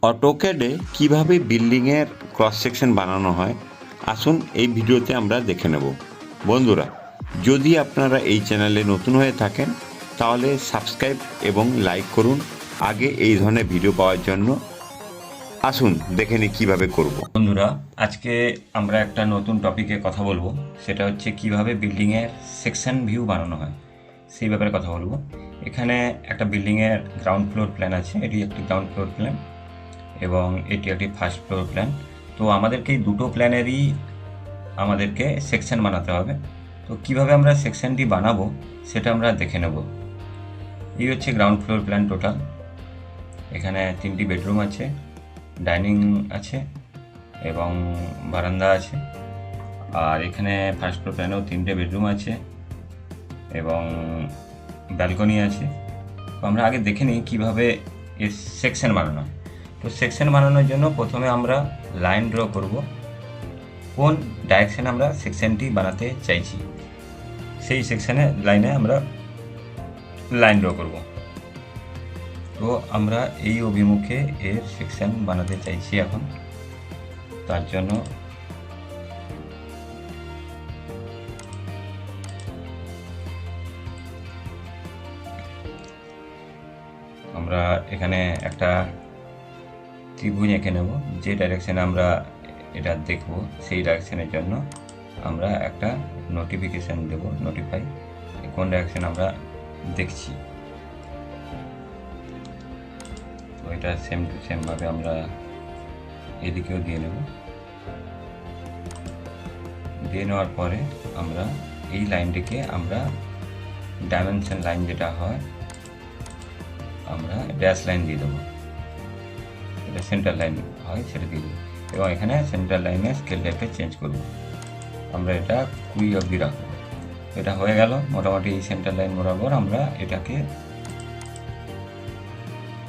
অটোক্যাডে কিভাবে বিল্ডিংয়ের cross section বানানো হয় আসুন এই ভিডিওতে আমরা দেখে নেব। বন্ধুরা, যদি আপনারা এই চ্যানেলে নতুন হয়ে থাকেন তাহলে সাবস্ক্রাইব এবং লাইক করুন আগে এই ধরনের ভিডিও পাওয়ার জন্য। আসুন দেখে নিই কীভাবে করব। বন্ধুরা, আজকে আমরা একটা নতুন টপিকে কথা বলবো, সেটা হচ্ছে কিভাবে বিল্ডিংয়ের সেকশন ভিউ বানানো হয় সেই ব্যাপারে কথা বলবো। এখানে একটা বিল্ডিংয়ের গ্রাউন্ড ফ্লোর প্ল্যান আছে, এটি একটি গ্রাউন্ড ফ্লোর প্ল্যান এবং এটি একটি ফার্স্ট ফ্লোর প্ল্যান। তো আমাদেরকে এই দুটো প্ল্যানেরই আমাদেরকে সেকশন বানাতে হবে। তো কিভাবে আমরা সেকশনটি বানাবো সেটা আমরা দেখে নেব। এই হচ্ছে গ্রাউন্ড ফ্লোর প্ল্যান টোটাল। এখানে 3টি বেডরুম আছে, ডাইনিং আছে এবং বারান্দা আছে। আর এখানে ফার্স্ট ফ্লোর প্ল্যানেও 3টে বেডরুম আছে এবং ব্যালকনি আছে। তো আমরা আগে দেখে নিই কীভাবে এর সেকশন বানানো হয়। তো সেকশন বানানোর জন্য প্রথমে আমরা লাইন ড্র করব, কোন ডাইরেকশানে আমরা সেকশনটি বানাতে চাইছি সেই সেকশনে লাইনে আমরা লাইন ড্র করব। তো আমরা এই অভিমুখে এর সেকশন বানাতে চাইছি এখন। তার জন্য আমরা এখানে একটা ত্রিভুজ এঁকে নেব। যে ডাইরেকশানে আমরা এটা দেখব সেই ডাইরেকশানের জন্য আমরা একটা নোটিফিকেশান দেব, নোটিফাই কোন ডাইরেকশান আমরা দেখছি। তো এটা সেম টু সেমভাবে আমরা এদিকেও দিয়ে নেব। দিয়ে নেওয়ার পরে আমরা এই লাইনটিকে আমরা ডাইমেনশন লাইন যেটা হয় আমরা ড্যাশ লাইন দিয়ে দেবো, এটা সেন্টার লাইন হয় সেটা দিয়ে দেবো। এবং এখানে সেন্টার লাইনে স্কেল টাইপটা চেঞ্জ করব, আমরা এটা 20 অবধি রাখবো। এটা হয়ে গেল মোটামুটি এই সেন্টার লাইন বরাবর আমরা এটাকে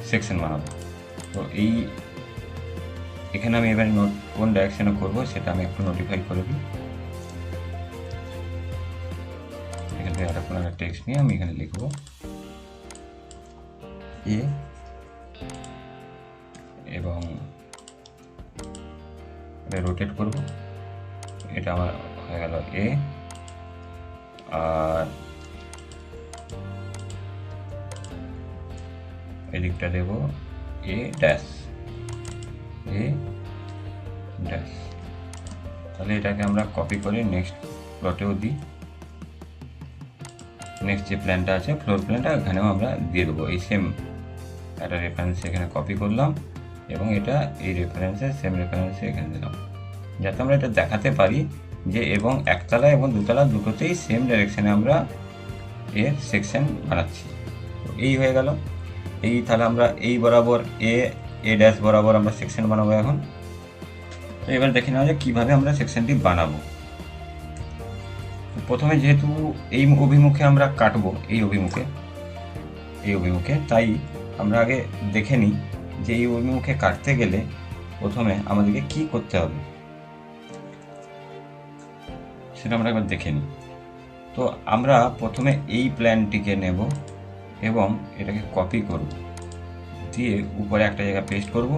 সেকশন বানাবো। তো এই এখানে আমি এবার কোন ডাইরেকশনে করবো সেটা আমি একটু নোটিফাই করে দিই। এখান থেকে একটা কোনো টেক্সট নিয়ে আমি এখানে লিখবো এ এবং এটা রোটেট করব। এটা আমার হয়ে গেল এ, আর এদিকটা দেব এ ড্যাশ, এ ড্যাশ। তাহলে এটাকে আমরা কপি করে নেক্সট প্লটেও দিই। নেক্সট যে প্ল্যানটা আছে ফ্লোর প্ল্যানটা এখানেও আমরা দিয়ে দেবো। এই সেম একটা রেফারেন্স এখানে কপি করলাম এবং এটা এই রেফারেন্সে সেম রেফারেন্সে এখানে দিলাম, যাতে আমরা এটা দেখাতে পারি যে এবং একতলা এবং দুতলা দুটোতেই সেম ডাইরেকশানে আমরা এর সেকশন বানাচ্ছি। তো এই হয়ে গেল। এই তাহলে আমরা এই বরাবর এ ড্যাশ বরাবর আমরা সেকশন বানাবো এখন। তো এবার দেখে নেওয়া যায় কীভাবে আমরা সেকশনটি বানাবো। প্রথমে যেহেতু এই অভিমুখে আমরা কাটবো, এই অভিমুখে তাই আমরা আগে দেখে নিই যে এই অভিমুখে কাটতে গেলে প্রথমে আমাদেরকে কি করতে হবে সেটা আমরা একবার দেখে নিই। তো আমরা প্রথমে এই প্ল্যানটিকে নেব এবং এটাকে কপি করব, দিয়ে উপরে একটা জায়গা পেস্ট করব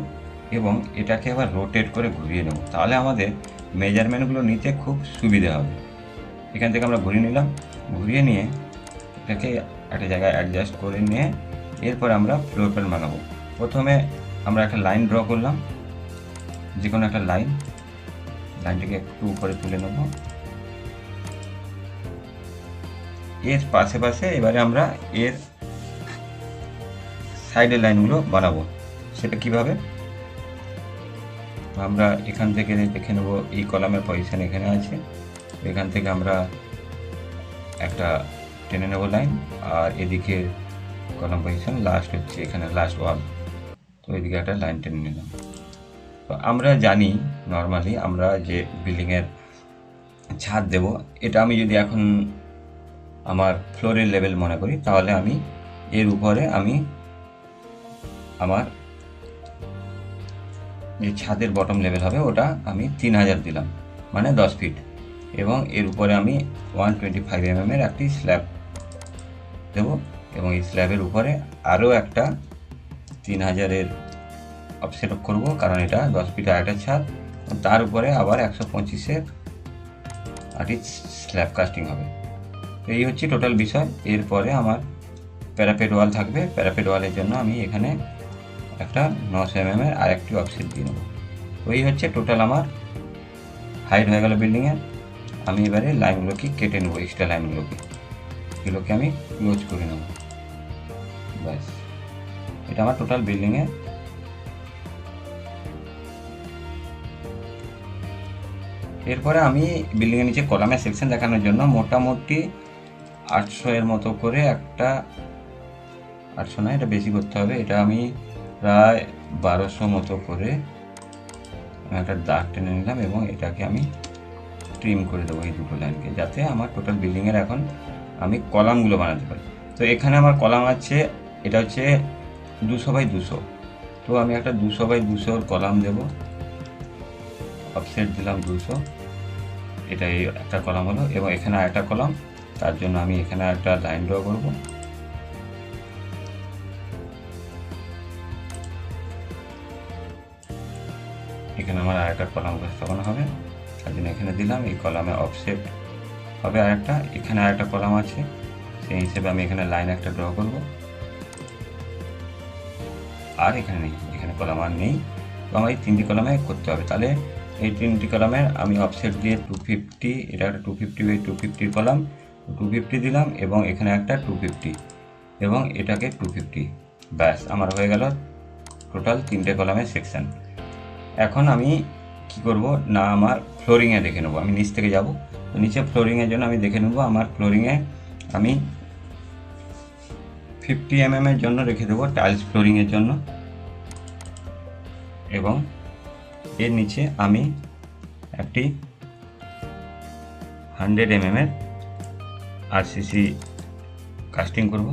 এবং এটাকে আবার রোটেট করে ঘুরিয়ে নেব। তাহলে আমাদের মেজারমেন্টগুলো নিতে খুব সুবিধে হবে। এখান থেকে আমরা ঘুরিয়ে নিলাম, ঘুরিয়ে নিয়ে এটাকে একটা জায়গায় অ্যাডজাস্ট করে নিয়ে এরপরে আমরা ফ্লোর প্ল্যান বানাবো। প্রথমে আমরা একটা লাইন ড্র করলাম, যে কোনো একটা লাইনটিকে একটু উপরে তুলে নেব। এর পাশে এবারে আমরা এর সাইডের লাইনগুলো বানাবো। সেটা কিভাবে আমরা এখান থেকে দেখে নেব। এই কলামের পজিশন এখানে আছে, এখান থেকে আমরা একটা টেনে নেব লাইন, আর এদিকে কলাম পজিশন লাস্ট হচ্ছে এখানে লাস্ট ওয়াল। তো এদিকে একটা লাইন টেনে নিলাম। তো আমরা জানি নর্মালি আমরা যে বিল্ডিংয়ের ছাদ দেব, এটা আমি যদি এখন আমার ফ্লোরের লেভেল মনে করি তাহলে আমি এর উপরে আমি আমার যে ছাদের বটম লেভেল হবে ওটা আমি 3000 দিলাম, মানে 10 ফিট, এবং এর উপরে আমি 125 mm একটি স্ল্যাব দেব এবং এই স্ল্যাবের উপরে আরও একটা 3000-এর অফসেট করব, কারণ এটা 10 ফিট আরেকটা ছাদ, তার উপরে আবার 125-এর আটি স্ল্যাব কাস্টিং হবে। তো এই হচ্ছে টোটাল বিষয়। এরপরে আমার প্যারাপেট ওয়াল থাকবে। প্যারাপেট ওয়ালের জন্য আমি এখানে একটা 900 mm আর একটি অফসেট দিয়ে নেব। তো এই হচ্ছে টোটাল আমার হাইট হয়ে গেল বিল্ডিংয়ের। আমি এবারে লাইনগুলোকে কেটে নেবো, এক্সট্রা লাইনগুলোকে, এগুলোকে আমি ক্লোজ করে নেব। ব্যাস, এটা আমার টোটাল বিল্ডিংয়ের। এরপরে আমি বিল্ডিংয়ের নিচে কলামের সেকশন দেখানোর জন্য মোটামুটি 800 এর মতো করে একটা, 800 না, এটা বেশি করতে হবে, এটা আমি প্রায় 1200 মতো করে একটা দাগ টেনে নিলাম এবং এটাকে আমি ট্রিম করে দেবো এই দুটো লাইনকে, যাতে আমার টোটাল বিল্ডিংয়ের এখন আমি কলামগুলো বানাতে পারি। তো এখানে আমার কলাম আছে, এটা হচ্ছে 200x200। তো আমি একটা 200x200 কলাম দেব, অফসেট দিলাম 200, এটা এই একটা কলাম হলো। এবং এখানে আরেকটা কলাম, তার জন্য আমি এখানে একটা লাইন ড্র করব। এখানে আমার আরেকটা কলাম স্থাপনা হবে, তার জন্য এখানে দিলাম। এই কলামে অফসেট হবে আরেকটা, এখানে আরেকটা কলাম আছে, সেই হিসেবে আমি এখানে লাইন একটা ড্র করব। আর এখানে নেই, এখানে কলাম আর নেই। তো আমার এই 3টি কলামে করতে হবে। তাহলে এই 3টি কলামের আমি অফসেট দিয়ে 250, এটা একটা 250x250 কলাম, 250 দিলাম এবং এখানে একটা 250 এবং এটাকে 250। ব্যাস, আমার হয়ে গেল টোটাল 3টে কলামের সেকশন। এখন আমি কি করব না, আমার ফ্লোরিংয়ে দেখে নেবো। আমি নিচ থেকে যাব, তো নিচে ফ্লোরিংয়ের জন্য আমি দেখে নেবো। আমার ফ্লোরিংয়ে আমি 50 mm এর জন্য রেখে দেবো টাইলস ফ্লোরিংয়ের জন্য, এবং এর নিচে আমি একটি 100 mm এর আরসিসি কাস্টিং করব।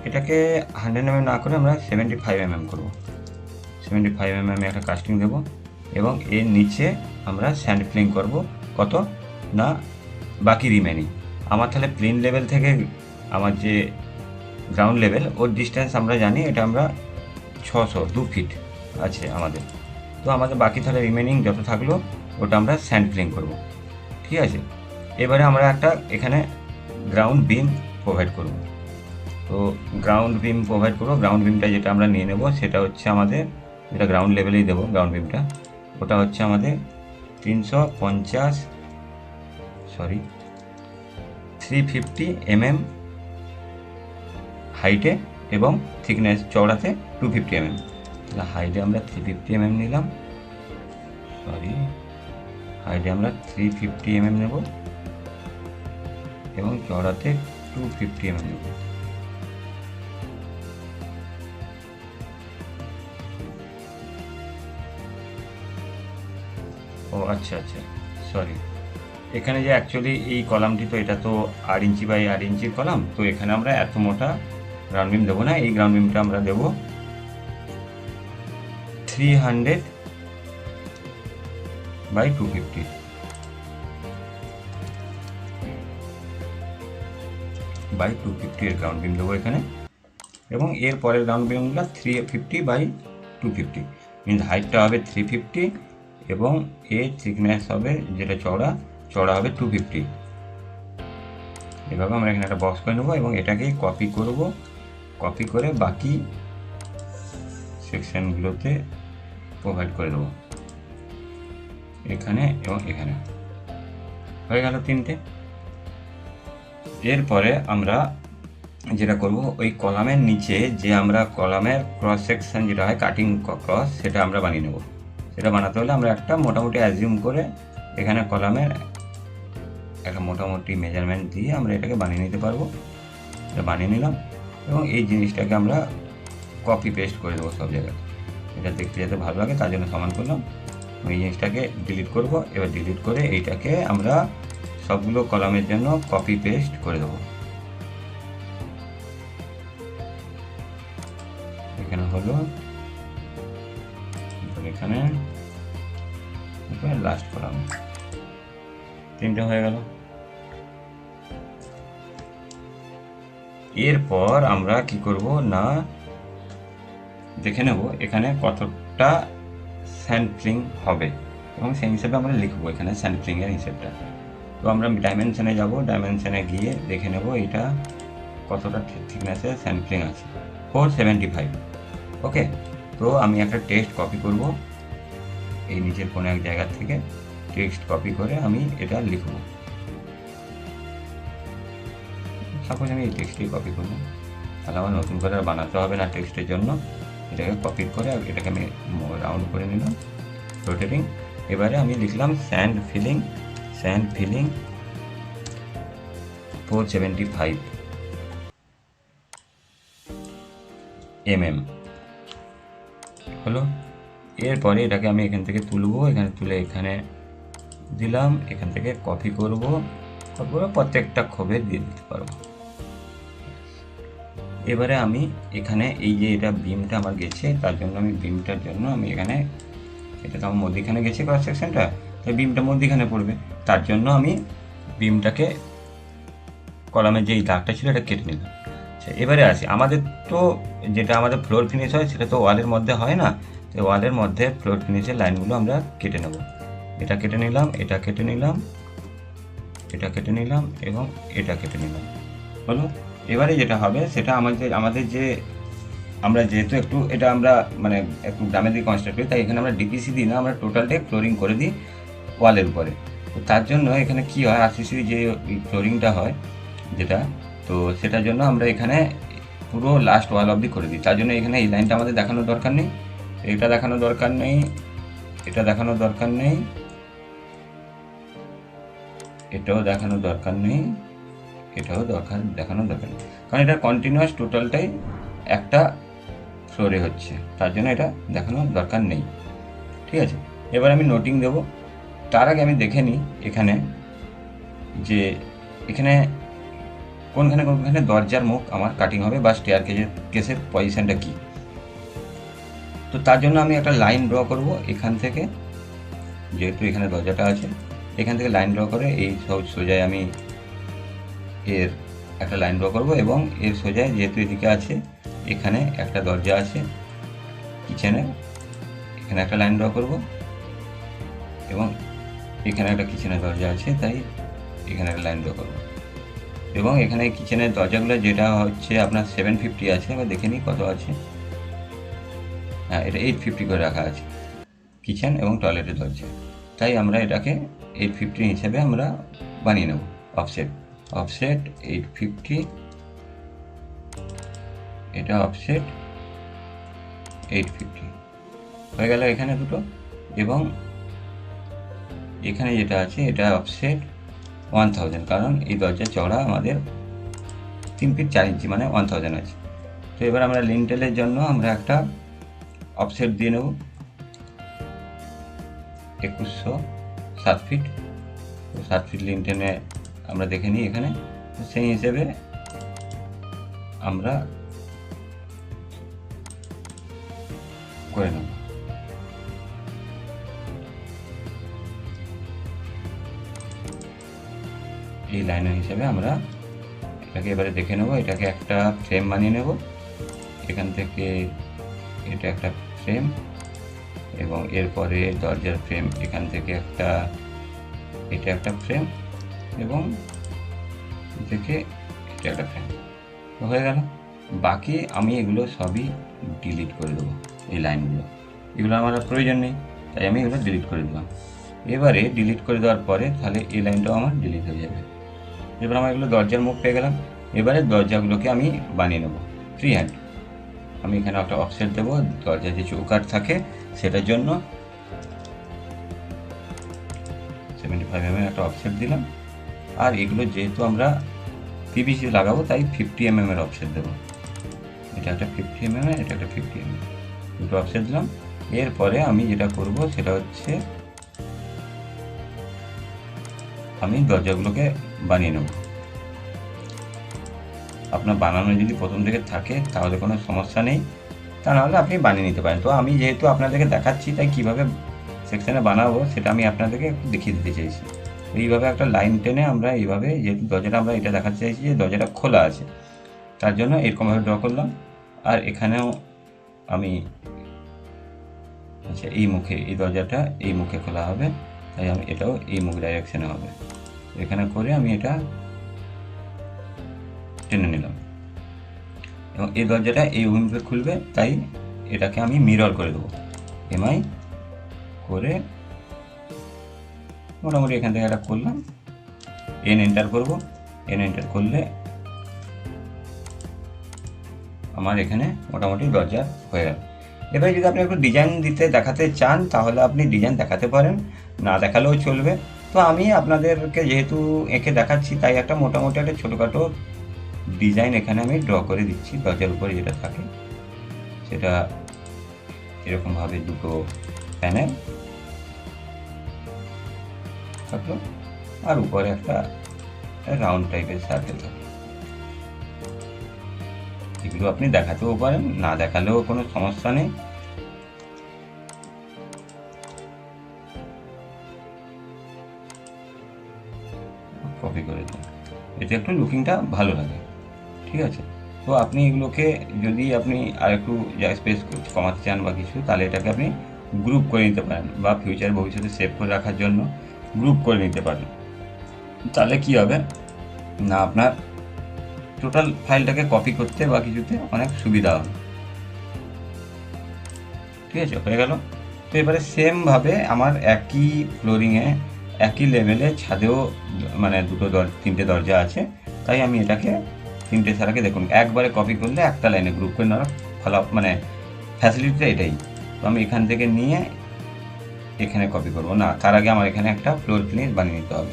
এটাকে 100 mm না করে আমরা 75 mm করব। 75 mm একটা কাস্টিং দেব এবং এর নিচে আমরা স্যান্ড ফিলিং করব। কত না, বাকি রিমেনিং আমার তাহলে প্লেন লেভেল থেকে আমার যে গ্রাউন্ড লেভেল ওর ডিস্টেন্স আমরা জানি, এটা আমরা 2 ফিট আছে আমাদের। তো আমাদের বাকি তাহলে রিমেনিং যত থাকলো ওটা আমরা স্যান্ড ফিলিং করব। ঠিক আছে, এবারে আমরা একটা এখানে গ্রাউন্ড বিম প্রোভাইড করব। তো গ্রাউন্ড বিম প্রোভাইড করবো। গ্রাউন্ড বিমটা যেটা আমরা নিয়ে নেব সেটা হচ্ছে আমাদের, যেটা গ্রাউন্ড লেভেলেই দেবো গ্রাউন্ড বিমটা, ওটা হচ্ছে আমাদের 350 mm হাইটে এবং থিকনেস চওড়াতে 250 mm। তাহলে হাইটে আমরা 350 mm নিলাম, হাইটে আমরা 350 mm নেব এবং চওড়াতে 250 mm নেব। ও আচ্ছা, সরি, এখানে যে অ্যাকচুয়ালি এই কলামটি, তো এটা তো 8 ইঞ্চি বাই 8 ইঞ্চির কলাম, তো এখানে আমরা এত মোটা গ্রাউন্ড বিম দেবো না। এই গ্রাউন্ড বিমটা আমরা দেবো 300/250 এর গ্রাউন্ড বিম দেবো এখানে, এবং এর পরের গ্রাউন্ড বিমগুলো 350/250, মিনস হাইটটা হবে 350 এবং এর থিকনেস হবে, যেটা চওড়া হবে 250। এভাবে আমরা এখানে একটা বক্স করে নেবো এবং এটাকে কপি করব। কপি করে বাকি সেকশনগুলোতে প্রোভাইড করে দেবো, এখানে এবং এখানে। হয়ে গেল 3টে। এরপরে আমরা যেটা করব, ওই কলামের নিচে যে আমরা কলামের ক্রস সেকশন যেটা হয় কাটিং ক্রস, সেটা আমরা বানিয়ে নেব। সেটা বানাতে হলে আমরা একটা মোটামুটি অ্যাজিউম করে এখানে কলামের একটা মোটামুটি মেজারমেন্ট দিয়ে আমরা এটাকে বানিয়ে নিতে পারবো। এটা বানিয়ে নিলাম এবং এই জিনিসটাকে আমরা কপি পেস্ট করে দেবো সব জায়গায়। এটা দেখতে যাতে ভালো লাগে তার জন্য সমান করলাম। এই জিনিসটাকে ডিলিট করব। এবার ডিলিট করে এইটাকে আমরা সবগুলো কলামের জন্য কপি পেস্ট করে দেবো। এখানে হলো, এখানে লাস্ট কলাম, 3টে হয়ে গেল। এরপর আমরা কি করব না, দেখে নেব এখানে কতটা স্যান্ডফ্লিং হবে এবং সেই হিসেবে আমরা লিখবো এখানে স্যান্ডফ্লিংয়ের হিসেবটা। তো আমরা ডাইমেনশনে যাব, ডাইমেনশনে গিয়ে দেখে নেব এটা কতটা থিকনেসে স্যান্ডফ্লিং আছে, 475। ওকে, তো আমি একটা টেক্সট কপি করব এই নিচের কোনো এক জায়গা থেকে, টেক্সট কপি করে আমি এটা লিখব। সাপোজ আমি এই টেক্সটই কপি করব, তাহলে আমার নতুন করে আর বানাতে হবে না টেক্সটের জন্য। এটাকে কপি করে এটাকে আমি রাউন্ড করে নিলাম, রোটেটিং। এবারে আমি লিখলাম স্যান্ড ফিলিং 475 mm হলো। এরপরে এটাকে আমি এখান থেকে তুলবো, এখানে তুলে এখানে দিলাম, এখান থেকে কপি করব, প্রত্যেকটা ক্ষোভে দিয়ে দিতে পারবো। এবারে আমি এখানে এই যে এটা বিমটা আমার গেছে, তার জন্য আমি বিমটার জন্য আমি এখানে, এটা তো আমার মধ্যিখানে গেছে ক্রস সেকশনটা, তাই বিমটা মধ্যিখানে পড়বে, তার জন্য আমি বিমটাকে কলামের যেই দাগটা ছিল এটা কেটে নিলাম। আচ্ছা, এবারে আসি, আমাদের তো যেটা আমাদের ফ্লোর ফিনিশ হয় সেটা তো ওয়ালের মধ্যে হয় না, তো ওয়ালের মধ্যে ফ্লোর ফিনিশের লাইনগুলো আমরা কেটে নেব। এটা কেটে নিলাম, এটা কেটে নিলাম, এটা কেটে নিলাম এবং এটা কেটে নিলাম, হলো। এবারে যেটা হবে সেটা আমাদের যে আমরা যেহেতু একটু এটা আমরা মানে একটু গ্রামের দিকে কনস্ট্রাক্ট করি, তাই এখানে আমরা ডিপিসি দিই না, আমরা টোটালটাই ফ্লোরিং করে দিই ওয়ালের উপরে। তো তার জন্য এখানে কী হয়, আরসিসি যে ফ্লোরিংটা হয় যেটা, তো সেটার জন্য আমরা এখানে পুরো লাস্ট ওয়াল অবধি করে দিই। তার জন্য এখানে এই লাইনটা আমাদের দেখানোর দরকার নেই, এটা দেখানোর দরকার নেই, এটা দেখানোর দরকার নেই, এটাও দেখানোর দরকার নেই, এটাও দেখানোর দরকার নেই, কারণ এটা কন্টিনিউয়াস টোটালটাই একটা ফ্লোরে হচ্ছে, তার জন্য এটা দেখানোর দরকার নেই। ঠিক আছে, এবার আমি নোটিং দেব। তার আগে আমি দেখে নিই এখানে যে এখানে কোনখানে দরজার মুখ আমার কাটিং হবে বা স্টেয়ার কেসের পজিশনটা কী। তো তার জন্য আমি একটা লাইন ড্র করব এখান থেকে, যেহেতু এখানে দরজাটা আছে, এখান থেকে লাইন ড্র করে এই সোজায় আমি এর একটা লাইন ড্র করব এবং এর সোজায় যেহেতু এদিকে আছে এখানে একটা দরজা আছে কিচেনে, এখানে একটা লাইন ড্র করব এবং এখানে একটা কিচেনের দরজা আছে তাই এখানে একটা লাইন ড্র করব এবং এখানে কিচেনের দরজাগুলো যেটা হচ্ছে আপনার 750 আছে, এবার দেখে নিই কত আছে। হ্যাঁ, এটা 850 করে রাখা আছে কিচেন এবং টয়লেটের দরজা, তাই আমরা এটাকে 850 হিসেবে আমরা বানিয়ে নেব। অফসেট 850, এটা অফসেট 850 হয়ে গেল এখানে দুটো, এবং এখানে যেটা আছে এটা অফসেট 1000, কারণ এই দরজার চওড়া আমাদের 3 ফিট 4 ইঞ্চি মানে 1000 আছে। তো এবার আমরা লিন্টেলের জন্য আমরা একটা অফসেট দিয়ে নেব 2107 ফিট। তো 7 ফিট লিন্টেলে আমরা দেখে নিই এখানে, সেই হিসেবে আমরা করে নেব। এই লাইনের হিসেবে আমরা এটাকে এবারে দেখে নেব, এটাকে একটা ফ্রেম বানিয়ে নেব, এখান থেকে এটা একটা ফ্রেম এবং এরপরে দরজার ফ্রেম, এখান থেকে এটা একটা ফ্রেম এবং থেকে এটা একটা ফ্রেম হয়ে গেল। বাকি আমি এগুলো সবই ডিলিট করে দেবো, এই লাইনগুলো, এগুলো আমার প্রয়োজন নেই, তাই আমি এগুলো ডিলিট করে দিলাম। এবারে ডিলিট করে দেওয়ার পরে তাহলে এই লাইনটাও আমার ডিলিট হয়ে যাবে। এবার আমার এগুলো দরজার মুখ পেয়ে গেলাম। এবারে দরজাগুলোকে আমি বানিয়ে নেব ফ্রি হ্যান্ড। আমি এখানে একটা অফসেট দেবো, দরজার যে চৌকাঠ থাকে সেটার জন্য 75 mm একটা অফসেট দিলাম। আর এগুলো যেহেতু আমরা পিভিসি লাগাবো তাই 50 mm এর অফসেট দেবো, এটা একটা 50 mm, এটা একটা 50 mm, দুটো অফসেট দিলাম। এরপরে আমি যেটা করব সেটা হচ্ছে আমি দরজাগুলোকে বানিয়ে নেব। আপনার বানানো যদি প্রথম থেকে থাকে তাহলে কোনো সমস্যা নেই, তা নাহলে আপনি বানিয়ে নিতে পারেন। তো আমি যেহেতু আপনাদেরকে দেখাচ্ছি তাই কীভাবে সেকশানে বানাবো সেটা আমি আপনাদেরকে একটু দেখিয়ে দিতে চাইছি। এইভাবে একটা লাইন টেনে আমরা এইভাবে, যেহেতু দরজাটা আমরা এটা দেখাতে চাইছি যে দরজাটা খোলা আছে, তার জন্য এরকমভাবে ড্র করলাম। আর এখানেও আমি আচ্ছা, এই মুখে, এই দরজাটা এই মুখে খোলা হবে, তাই আমি এটাও এই মুখ ডাইরেকশনে হবে। এখানে করে আমি এটা টেনে নিলাম এবং এই দরজাটা এই অভিমুখে খুলবে, তাই এটাকে আমি মিরর করে দেবো। এমআই করে মোটামুটি এখান থেকে এটা করলাম, এন এন্টার করব। এন এন্টার করলে আমার এখানে মোটামুটি দরজা হয়ে গেল। এবারে যদি আপনি একটু ডিজাইন দিতে দেখাতে চান তাহলে আপনি ডিজাইন দেখাতে পারেন, না দেখালেও চলবে। তো আমি আপনাদেরকে যেহেতু এঁকে দেখাচ্ছি, তাই একটা মোটামুটি একটা ছোটোখাটো ডিজাইন এখানে আমি ড্র করে দিচ্ছি। দরজার উপরে যেটা থাকে সেটা এরকমভাবে দুটো প্যানেল থাকলো, আর উপরে একটা রাউন্ড টাইপের সার্কেল থাকলো। এগুলো আপনি দেখাতেও পারেন, না দেখালেও কোনো সমস্যা নেই। কপি করে দিন, এতে একটু লুকিংটা ভালো লাগে। ঠিক আছে, তো আপনি এগুলোকে যদি আপনি আর একটু স্পেস কমাতে চান বা কিছু, তাহলে এটাকে আপনি গ্রুপ করে নিতে পারেন, বা ফিউচার ভবিষ্যতে সেভ করে রাখার জন্য গ্রুপ করে নিতে পারেন। তাহলে কি হবে না, আপনার টোটাল ফাইলটাকে কপি করতে বা কিছুতে অনেক সুবিধা হবে। ঠিক আছে, হয়ে গেল। তো এবারে সেমভাবে আমার একই ফ্লোরিংয়ে একই লেভেলে ছাদেও মানে তিনটে দরজা আছে, তাই আমি এটাকে তিনটে ছাড়াকে দেখুন একবারে কপি করলে একটা লাইনে গ্রুপ করে নেওয়ার মানে ফ্যাসিলিটিটা এটাই। তো আমি এখান থেকে নিয়ে এখানে কপি করব না, তার আগে আমার এখানে একটা ফ্লোর ফিনিশ বানিয়ে নিতে হবে।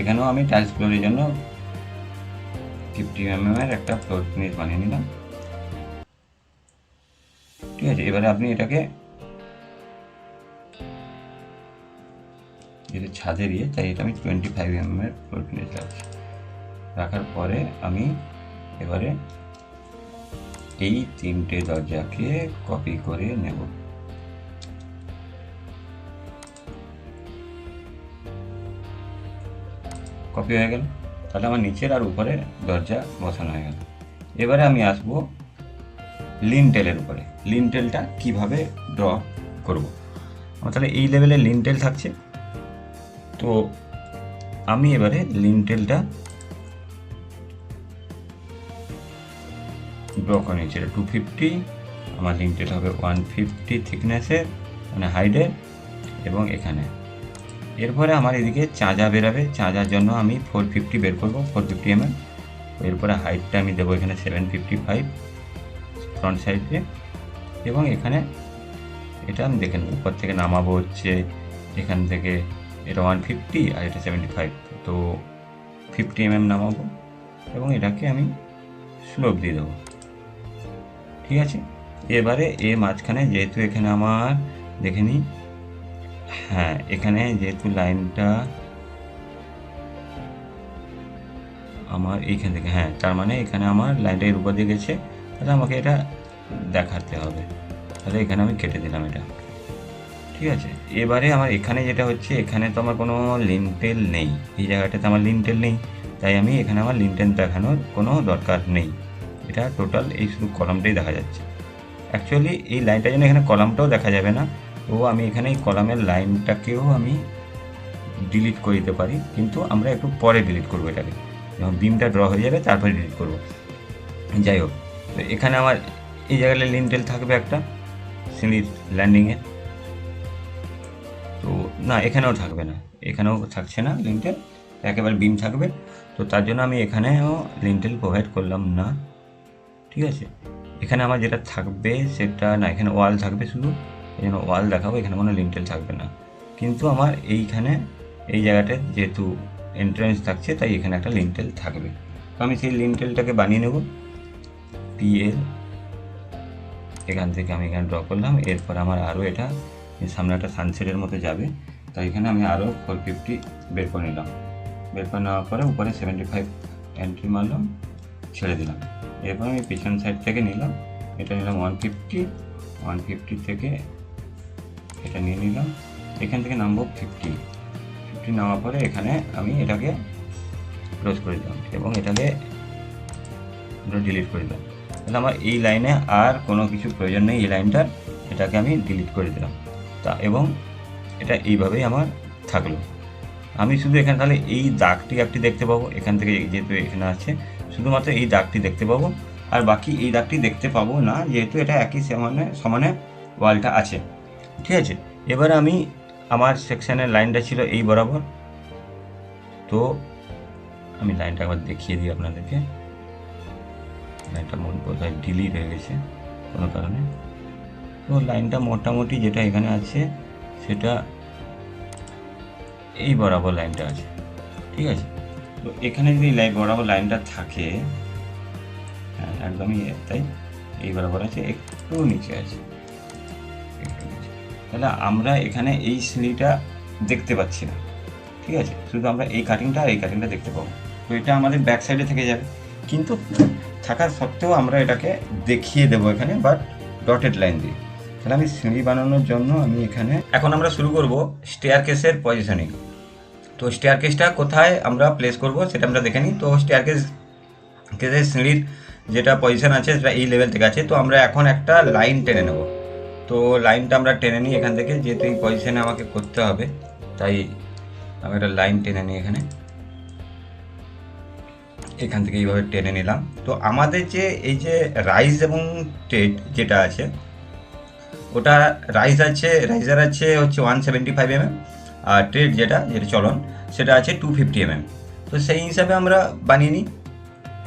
এখানেও আমি টাইলস ফ্লোরের জন্য 50 mm একটা ফ্লোর ফিনিশ বানিয়ে নিলাম। ঠিক আছে, এবারে আপনি এটাকে যেটা ছাদের তাই এটা আমি 25 mm ফ্লোর ফিনিশ রাখছি। রাখার পরে আমি এবারে এই তিনটে দরজাকে কপি করে নেব। কপি হয়ে গেল, তাহলে আমার নিচের আর উপরে দরজা বসানো হয়ে গেল। এবারে আমি আসব লিনটেলের উপরে। লিনটেলটা কিভাবে ড্র করব, আমার তাহলে এই লেভেলে লিনটেল থাকছে। তো আমি এবারে লিনটেলটা ড্র করে নিচ্ছি। এটা 250, আমার লিনটেল হবে 150 থিকনেসের মানে হাইডের, এবং এখানে এরপরে আমার এদিকে চাঁজা বেরাবে। চাঁজার জন্য আমি 450 বের করবো, 450 mm। এরপরে হাইটটা আমি দেবো এখানে 755 ফ্রন্ট সাইডে, এবং এখানে এটা আমি দেখে নেব উপর থেকে নামাবো হচ্ছে এখান থেকে এটা 150 আর এটা 75, তো 50 mm নামাবো এবং এটাকে আমি স্লোপ দিয়ে দেবো। ঠিক আছে, এবারে এর মাঝখানে যেহেতু এখানে আমার দেখে নিই, হ্যাঁ এখানে যেহেতু লাইনটা আমার এইখান থেকে, হ্যাঁ তার মানে এখানে আমার লাইনটা এর উপর দিয়ে গেছে, তাহলে আমাকে এটা দেখাতে হবে। তাহলে এখানে আমি কেটে দিলাম এটা। ঠিক আছে, এবারে আমার এখানে যেটা হচ্ছে, এখানে তো আমার কোনো লিনটেল নেই, এই জায়গাটাতে আমার লিনটেল নেই, তাই আমি এখানে আমার লিনটেল দেখানোর কোনো দরকার নেই। এটা টোটাল এই শুধু কলামটাই দেখা যাচ্ছে। অ্যাকচুয়ালি এই লাইনটার জন্য এখানে কলামটাও দেখা যাবে না, তো আমি এখানে এই কলামের লাইনটাকেও আমি ডিলিট করে দিতে পারি, কিন্তু আমরা একটু পরে ডিলিট করবো এটাকে, যখন বিমটা ড্র হয়ে যাবে তারপরে ডিলিট করবো। যাই হোক, তো এখানে আমার এই জায়গায় লিনটেল থাকবে একটা সিঁড়ির ল্যান্ডিংয়ে, তো না এখানেও থাকবে না, এখানেও থাকছে না লিনটেল, একেবারে বিম থাকবে। তো তার জন্য আমি এখানেও লিনটেল প্রোভাইড করলাম না। ঠিক আছে, এখানে আমার যেটা থাকবে সেটা না, এখানে ওয়াল থাকবে শুধু, এই জন্য ওয়াল দেখাবো, এখানে কোনো লিনটেল থাকবে না। কিন্তু আমার এইখানে এই জায়গাটা যেহেতু এন্ট্রান্স থাকছে, তাই এখানে একটা লিনটেল থাকবে। তো আমি সেই লিনটেলটাকে বানিয়ে নেব। PL এখান থেকে আমি এখানে ড্র করলাম। এরপর আমার আরও এটা সামনে একটা সানসেটের মতো যাবে, তাই এখানে আমি আরও 450 বের করে নিলাম। বের করে নেওয়ার পরে উপরে 75 এন্ট্রি মারলাম, ছেড়ে দিলাম। এরপর আমি পিছন সাইড থেকে নিলাম, এটা নিলাম 150 থেকে এটা নিয়ে নিলাম, এখান থেকে নামবো 50 নামার পরে এখানে আমি এটাকে ক্লোজ করে দিলাম এবং এটাকে ডিলিট করে দিলাম। তাহলে আমার এই লাইনে আর কোনো কিছু প্রয়োজন নেই, এই লাইনটা, এটাকে আমি ডিলিট করে দিলাম। তা এবং এটা এইভাবেই আমার থাকলো। আমি শুধু এখানে তাহলে এই দাগটি একটি দেখতে পাবো, এখান থেকে যেহেতু এখানে আছে শুধুমাত্র এই দাগটি দেখতে পাবো, আর বাকি এই দাগটি দেখতে পাবো না, যেহেতু এটা একই সমানে সমানে ওয়ালটা আছে। ঠিক আছে, এবার আমি আমার সেকশনের লাইনটা ছিল এই বরাবর, তো আমি লাইনটা একবার দেখিয়ে দিই আপনাদেরকে। লাইনটা বোধহয় ডিলিট হয়ে গেছে কোনো কারণে। তো লাইনটা মোটামুটি যেটা এখানে আছে সেটা এই বরাবর লাইনটা আছে। ঠিক আছে, তো এখানে যদি বরাবর লাইনটা থাকে, হ্যাঁ একদমই তাই, এই বরাবর আছে, একটু নিচে আছে, একটু নিচে। তাহলে আমরা এখানে এই সিঁড়িটা দেখতে পাচ্ছি না। ঠিক আছে, শুধু আমরা এই কাটিংটা আর এই কাটিংটা দেখতে পাবো। তো এটা আমাদের ব্যাক সাইডে থেকে যাবে, কিন্তু থাকা সত্ত্বেও আমরা এটাকে দেখিয়ে দেবো এখানে, বাট ডটেড লাইন দিয়ে। তাহলে আমি সিঁড়ি বানানোর জন্য আমি এখানে এখন আমরা শুরু করব স্টেয়ার কেসের পজিশনিং। তো স্টেয়ার কেসটা কোথায় আমরা প্লেস করব সেটা আমরা দেখে নিই। তো স্টেয়ার কেসের সিঁড়ির যেটা পজিশন আছে সেটা এই লেভেল থেকে আছে। তো আমরা এখন একটা লাইন টেনে নেব। তো লাইনটা আমরা টেনে নিই এখান থেকে, যেহেতু এই পজিশনে আমাকে করতে হবে, তাই আমি একটা লাইন টেনে নিই এখানে, এখান থেকে এইভাবে টেনে নিলাম। তো আমাদের যে এই যে রাইজ এবং টেড যেটা আছে, ওটা রাইজার আছে হচ্ছে 175 mm, আর ট্রেড যেটা চলন সেটা আছে 250 mm। তো সেই হিসাবে আমরা বানিয়ে নিই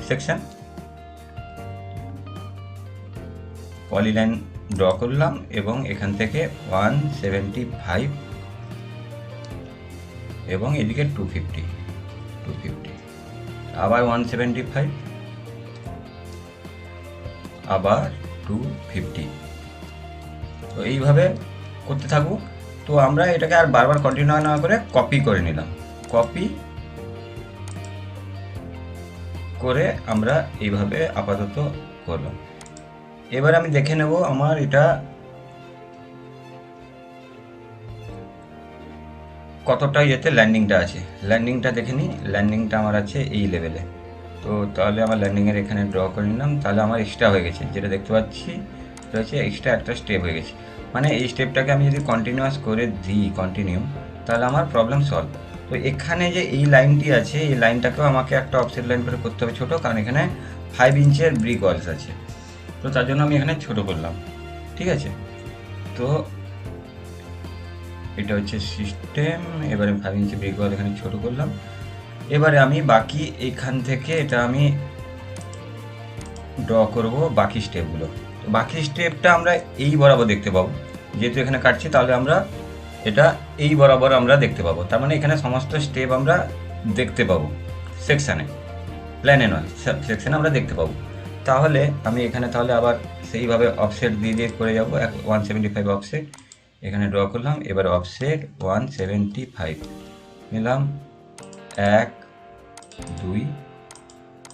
সেকশন। পলিলাইন ড্র করলাম এবং এখান থেকে 175 এবং এদিকে 250, আবার 175, আবার 250। তো এইভাবে করতে থাকবো। তো আমরা এটাকে আর বারবার কন্টিনিউ না করে কপি করে নিলাম, কপি করে আমরা এইভাবে আপাতত করলাম। এবার আমি দেখে নেব আমার এটা কতটা ইয়েতে ল্যান্ডিংটা আছে। ল্যান্ডিংটা দেখে নিই, ল্যান্ডিংটা আমার আছে এই লেভেলে। তো তাহলে আমার ল্যান্ডিংয়ের এখানে ড্র করে নিলাম। তাহলে আমার এক্সট্রা হয়ে গেছে, যেটা দেখতে পাচ্ছি সেটা হচ্ছে এক্সট্রা একটা স্টেপ হয়ে গেছে। মানে এই স্টেপটাকে আমি যদি কন্টিনিউয়াস করে দিই, তাহলে আমার প্রবলেম সলভ। তো এখানে যে এই লাইনটি আছে, এই লাইনটাকেও আমাকে একটা অফসেট লাইন করে করতে হবে ছোটো, কারণ এখানে 5 ইঞ্চের ব্রিক ওয়ালস আছে। তো তার জন্য আমি এখানে ছোটো করলাম। ঠিক আছে, তো এটা হচ্ছে সিস্টেম। এবারে 5 ইঞ্চি ব্রিক ওয়াল এখানে ছোটো করলাম। এবারে আমি বাকি এখান থেকে এটা আমি ড্র করব বাকি স্টেপগুলো। তো বাকি স্টেপটা আমরা এই বরাবর দেখতে পাবো, যেহেতু এখানে কাটছি, তাহলে আমরা এটা এই বরাবর আমরা দেখতে পাবো। তার মানে এখানে সমস্ত স্টেপ আমরা দেখতে পাবো সেকশানে, প্ল্যানে নয়, সেকশানে আমরা দেখতে পাবো। তাহলে আমি এখানে তাহলে আবার সেইভাবে অফসেট দিয়ে করে যাবো। 175 অফসেট এখানে ড্র করলাম। এবার অফসেট 175 নিলাম, 1 2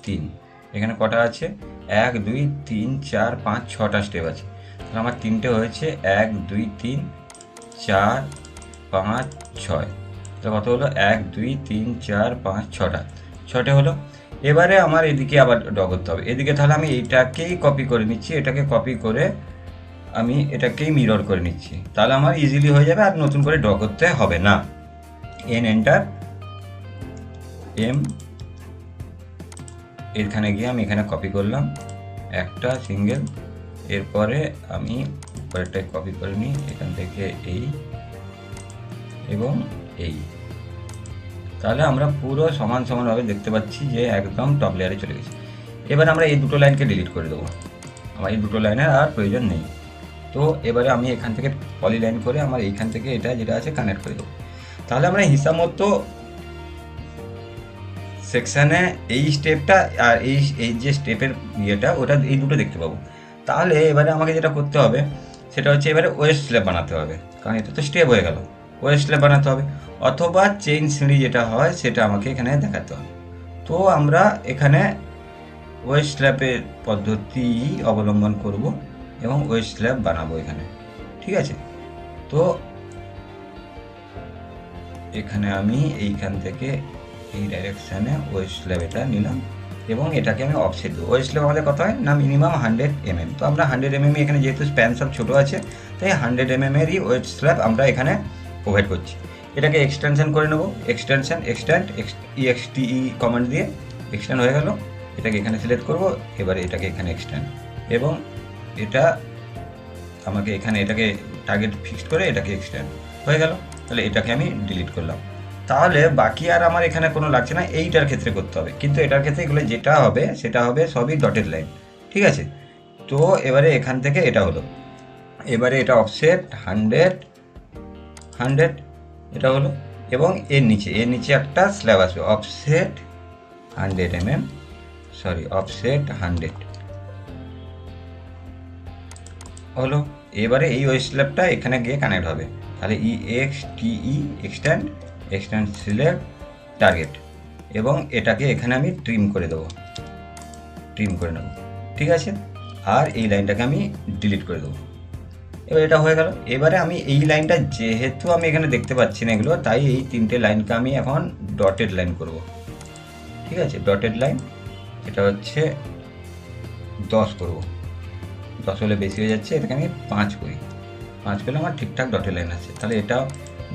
3। এখানে কটা আছে? 1 2 3 4 5 6টা স্টেপ আছে। তাহলে আমার 3টে হয়েছে, 1 2 3 4 5 6। তো কত হলো? 1 2 3 4 5 6টে হলো। এবারে আমার এদিকে আবার ড্র করতে হবে। এদিকে তাহলে আমি এইটাকেই কপি করে নিচ্ছি, এটাকে কপি করে আমি এটাকেই মিরর করে নিচ্ছি। তাহলে আমার ইজিলি হয়ে যাবে, আর নতুন করে ড্র করতে হবে না। এন্টার, এখানে গিয়ে আমি এখানে কপি করলাম একটা সিঙ্গেল। এরপরে আমি পরেরটাই কপি করে নিই, এখান থেকে এই এবং এই। তাহলে আমরা পুরো সমানভাবে দেখতে পাচ্ছি যে একদম টপ লেয়ারে চলে গেছে। এবার আমরা এই দুটো লাইনকে ডিলিট করে দেবো, আমার এই দুটো লাইনের আর প্রয়োজন নেই। তো এবারে আমি এখান থেকে পলি লাইন করে আমার এইখান থেকে এটা যেটা আছে কানেক্ট করে দেবো। তাহলে আমরা হিসাব মতো সেকশানে এই স্টেপটা আর এই যে স্টেপের ইয়েটা, ওটা এই দুটো দেখতে পাবো। তাহলে এবারে আমাকে যেটা করতে হবে সেটা হচ্ছে এবারে ওয়েস্ট স্ল্যাব বানাতে হবে, কারণ এটা তো স্টেপ হয়ে গেল। ওয়েস্ট স্ল্যাব বানাতে হবে, অথবা চেইন সিঁড়ি যেটা হয় সেটা আমাকে এখানে দেখাতে হবে। তো আমরা এখানে ওয়েস্ট স্ল্যাবের পদ্ধতি অবলম্বন করব এবং ওয়েস্ট স্ল্যাব বানাবো এখানে। ঠিক আছে, তো এখানে আমি এইখান থেকে এই ডাইরেকশানে ওয়েস্ট স্ল্যাব এটা নিলাম এবং এটাকে আমি অফসেট দেবো। ওয়েস্ট স্ল্যাব আমাদের কত হয় না, মিনিমাম 100 mm। তো আমরা 100 mm এখানে যেহেতু স্প্যান সব ছোটো আছে, তাই 100 mm-এরই ওয়েস্ট স্ল্যাব আমরা এখানে প্রোভাইড করছি। এটাকে এক্সটেনশন করে নেবো, এক্সটেনশন এক্সটেন্ড EXTE কমান্ড দিয়ে এক্সটেন্ড হয়ে গেল। এটাকে এখানে সিলেক্ট করব, এবারে এটাকে এখানে এক্সটেন্ড, এবং এটা আমাকে এখানে এটাকে টার্গেট ফিক্সড করে এটাকে এক্সটেন্ড হয়ে গেল। তাহলে এটাকে আমি ডিলিট করলাম। তাহলে বাকি আর আমার এখানে কোনো লাগছে না, এইটার ক্ষেত্রে করতে হবে। কিন্তু এটার ক্ষেত্রে এগুলো যেটা হবে সেটা হবে সবই ডটেড লাইন, ঠিক আছে। তো এবারে এখান থেকে এটা হলো, এবারে এটা অফসেট 100 এটা হলো, এবং এর নিচে একটা স্ল্যাব আসবে অফসেট 100 mm, সরি অফসেট 100 হলো। এবারে এই ওয়েস্ট স্ল্যাবটা এখানে গিয়ে কানেক্ট হবে। তাহলে EXTE এক্সটেন্ড সিলেক্ট টার্গেট, এবং এটাকে এখানে আমি ট্রিম করে দেবো, ট্রিম করে নেব, ঠিক আছে। আর এই লাইনটাকে আমি ডিলিট করে দেবো। এবার এটা হয়ে গেল। এবারে আমি এই লাইনটা যেহেতু আমি এখানে দেখতে পাচ্ছি না এগুলো, তাই এই তিনটে লাইনকে আমি এখন ডটেড লাইন করব, ঠিক আছে। ডটেড লাইন এটা হচ্ছে 10 করব, 10 হলে বেশি হয়ে যাচ্ছে, এটাকে আমি 5 করি। 5 করলে আমার ঠিকঠাক ডটেড লাইন আছে। তাহলে এটাও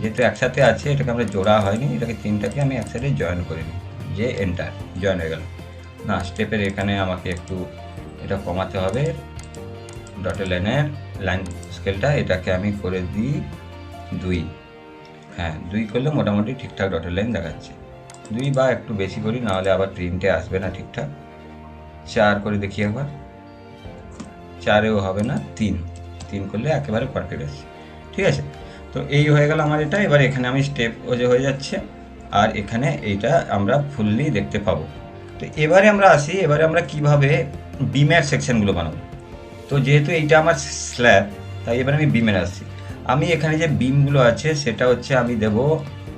যেহেতু একসাথে আছে, এটাকে আমরা জোড়া হয়নি, এটাকে তিনটাকে আমি একসাথে জয়েন করে নিই, যে এন্টার জয়েন হয়ে গেল। না, স্টেপের এখানে আমাকে একটু এটা কমাতে হবে, ডটেড লাইনের লাইন স্কেলটা এটাকে আমি করে দিই 2। হ্যাঁ, 2 করলে মোটামুটি ঠিকঠাক ডটেড লাইন দেখাচ্ছে। 2 বা একটু বেশি করি, নাহলে আবার প্রিন্টে আসবে না ঠিকঠাক। 4 করে দেখি একবার, 4এও হবে না, 3 করলে একেবারে পারফেক্ট আসছে, ঠিক আছে। তো এই হয়ে গেল আমার এটা। এবার এখানে আমি স্টেপ যে হয়ে যাচ্ছে, আর এখানে এইটা আমরা ফুললি দেখতে পাবো। তো এবারে আমরা আসি, এবারে আমরা কিভাবে বিমের সেকশনগুলো বানাবো। তো যেহেতু এইটা আমার স্ল্যাব, তাই এবার আমি বিমের আসছি। আমি এখানে যে বিমগুলো আছে সেটা হচ্ছে আমি দেব,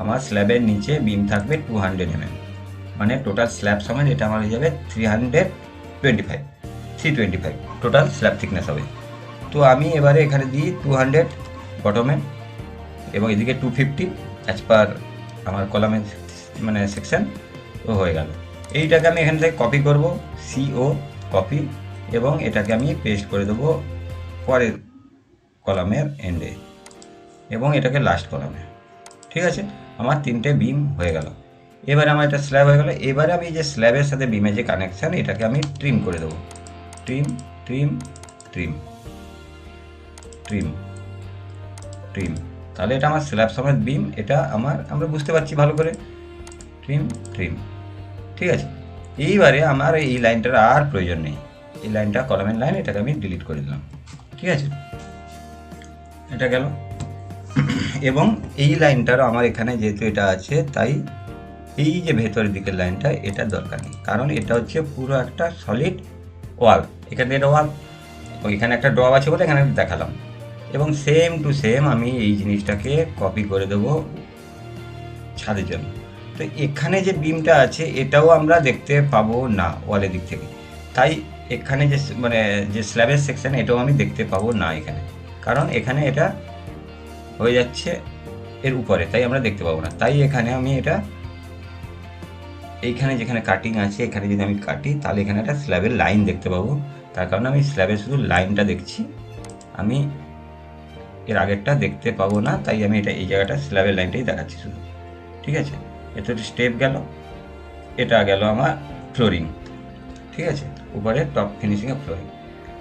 আমার স্ল্যাবের নিচে বিম থাকবে 200 mm, মানে টোটাল স্ল্যাব সমেত এটা আমার হয়ে যাবে 325 টোটাল স্ল্যাব থিকনেস হবে। তো আমি এবারে এখানে দিই 200 বটমে, এবং এদিকে 250 অ্যাজ পার আমার কলামের মানে সেকশন। তো হয়ে গেল। এইটাকে আমি এখান থেকে কপি করব, CO কপি, এবং এটাকে আমি পেস্ট করে দেবো পরের কলামের এন্ডে, এবং এটাকে লাস্ট কলামে, ঠিক আছে। আমার 3টে বিম হয়ে গেল। এবারে আমার এটা স্ল্যাব হয়ে গেল। এবারে আমি যে স্ল্যাবের সাথে বিমের যে কানেকশান, এটাকে আমি ট্রিম করে দেবো, trim trim trim trim trim. তাহলে এটা আমার স্ল্যাব সমেত বিম, এটা আমরা বুঝতে পারছি ভালো করে, ট্রিম ট্রিম, ঠিক আছে। এইবারে আমার এই লাইনটার আর প্রয়োজন নেই, এই লাইনটা কলামের লাইন, এটাকে আমি ডিলিট করে দিলাম, ঠিক আছে। এটা গেল। এবং এই লাইনটারও আমার এখানে যেহেতু এটা আছে, তাই এই যে ভেতরের দিকের লাইনটা এটা দরকার নেই, কারণ এটা হচ্ছে পুরো একটা সলিড ওয়াল। এখানে একটা ওয়াল, ওইখানে একটা ড্রপ আছে বলে এখানে দেখালাম। এবং সেম টু সেম আমি এই জিনিসটাকে কপি করে দেবো ছাদের জন্য। তো এখানে যে বিমটা আছে এটাও আমরা দেখতে পাবো না ওয়ালের দিক থেকে, তাই এখানে যে মানে যে স্ল্যাবের সেকশন, এটাও আমি দেখতে পাবো না এখানে, কারণ এখানে এটা হয়ে যাচ্ছে এর উপরে, তাই আমরা দেখতে পাবো না। তাই এখানে আমি এটা এইখানে যেখানে কাটিং আছে, এখানে যদি আমি কাটি, তাহলে এখানে একটা স্ল্যাবের লাইন দেখতে পাবো। তার কারণে আমি স্ল্যাবের শুধু লাইনটা দেখছি, আমি এর আগেরটা দেখতে পাবো না, তাই আমি এটা এই জায়গাটা স্ল্যাবের লাইনটাই দেখাচ্ছি শুধু, ঠিক আছে। এটা স্টেপ গেল, এটা গেল আমার ফ্লোরিং, ঠিক আছে, উপরে টপ ফিনিশিংয়ে ফ্লোরিং।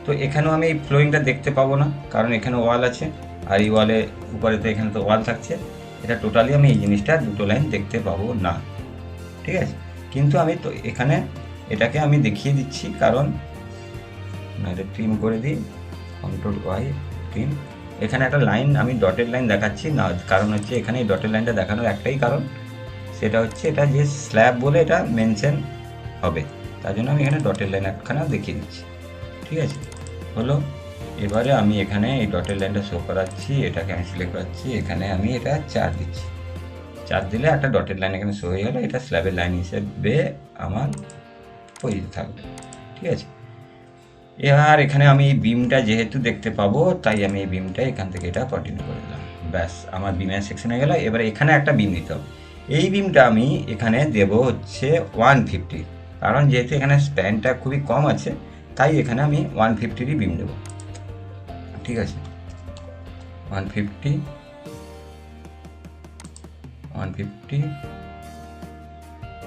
তো এখানেও আমি এই ফ্লোরিংটা দেখতে পাবো না, কারণ এখানে ওয়াল আছে, আর এই ওয়ালে উপরে তো এখানে তো ওয়াল থাকছে। এটা টোটালি আমি এই জিনিসটা দুটো লাইন দেখতে পাবো না, ঠিক আছে। কিন্তু আমি তো এখানে এটাকে আমি দেখিয়ে দিচ্ছি, কারণ এটা ট্রিম করে দিই, Ctrl+Y ট্রিম। এখানে একটা লাইন আমি ডটেড লাইন দেখাচ্ছি না, কারণ হচ্ছে এখানে এই ডটেড লাইনটা দেখানোর একটাই কারণ, সেটা হচ্ছে এটা যে স্ল্যাব বলে এটা মেনশন হবে, তার জন্য আমি এখানে ডটেড লাইন একখানা দেখিয়ে দিচ্ছি, ঠিক আছে। হলো। এবারে আমি এখানে এই ডটেড লাইনটা শো করাচ্ছি, এটাকে আমি সিলেক্ট করাচ্ছি, এখানে আমি এটা 4 দিচ্ছি। 4 দিলে একটা ডটেড লাইন এখানে শো হয়ে গেল, এটা স্ল্যাবের লাইন হিসেবে আমার পরিচিত থাকবে, ঠিক আছে। এবার এখানে আমি এই বিমটা যেহেতু দেখতে পাবো, তাই আমি এই বিমটা এখান থেকে এটা কন্টিনিউ করে দিলাম, ব্যাস আমার বিমের সেকশন হয়ে গেল। এবারে এখানে একটা বিম দিতে হবে। এই বিমটা আমি এখানে দেব হচ্ছে 150, কারণ যেহেতু এখানে স্প্যানটা খুবই কম আছে, তাই এখানে আমি 150 বিম দেবো। ঠিক আছে, 150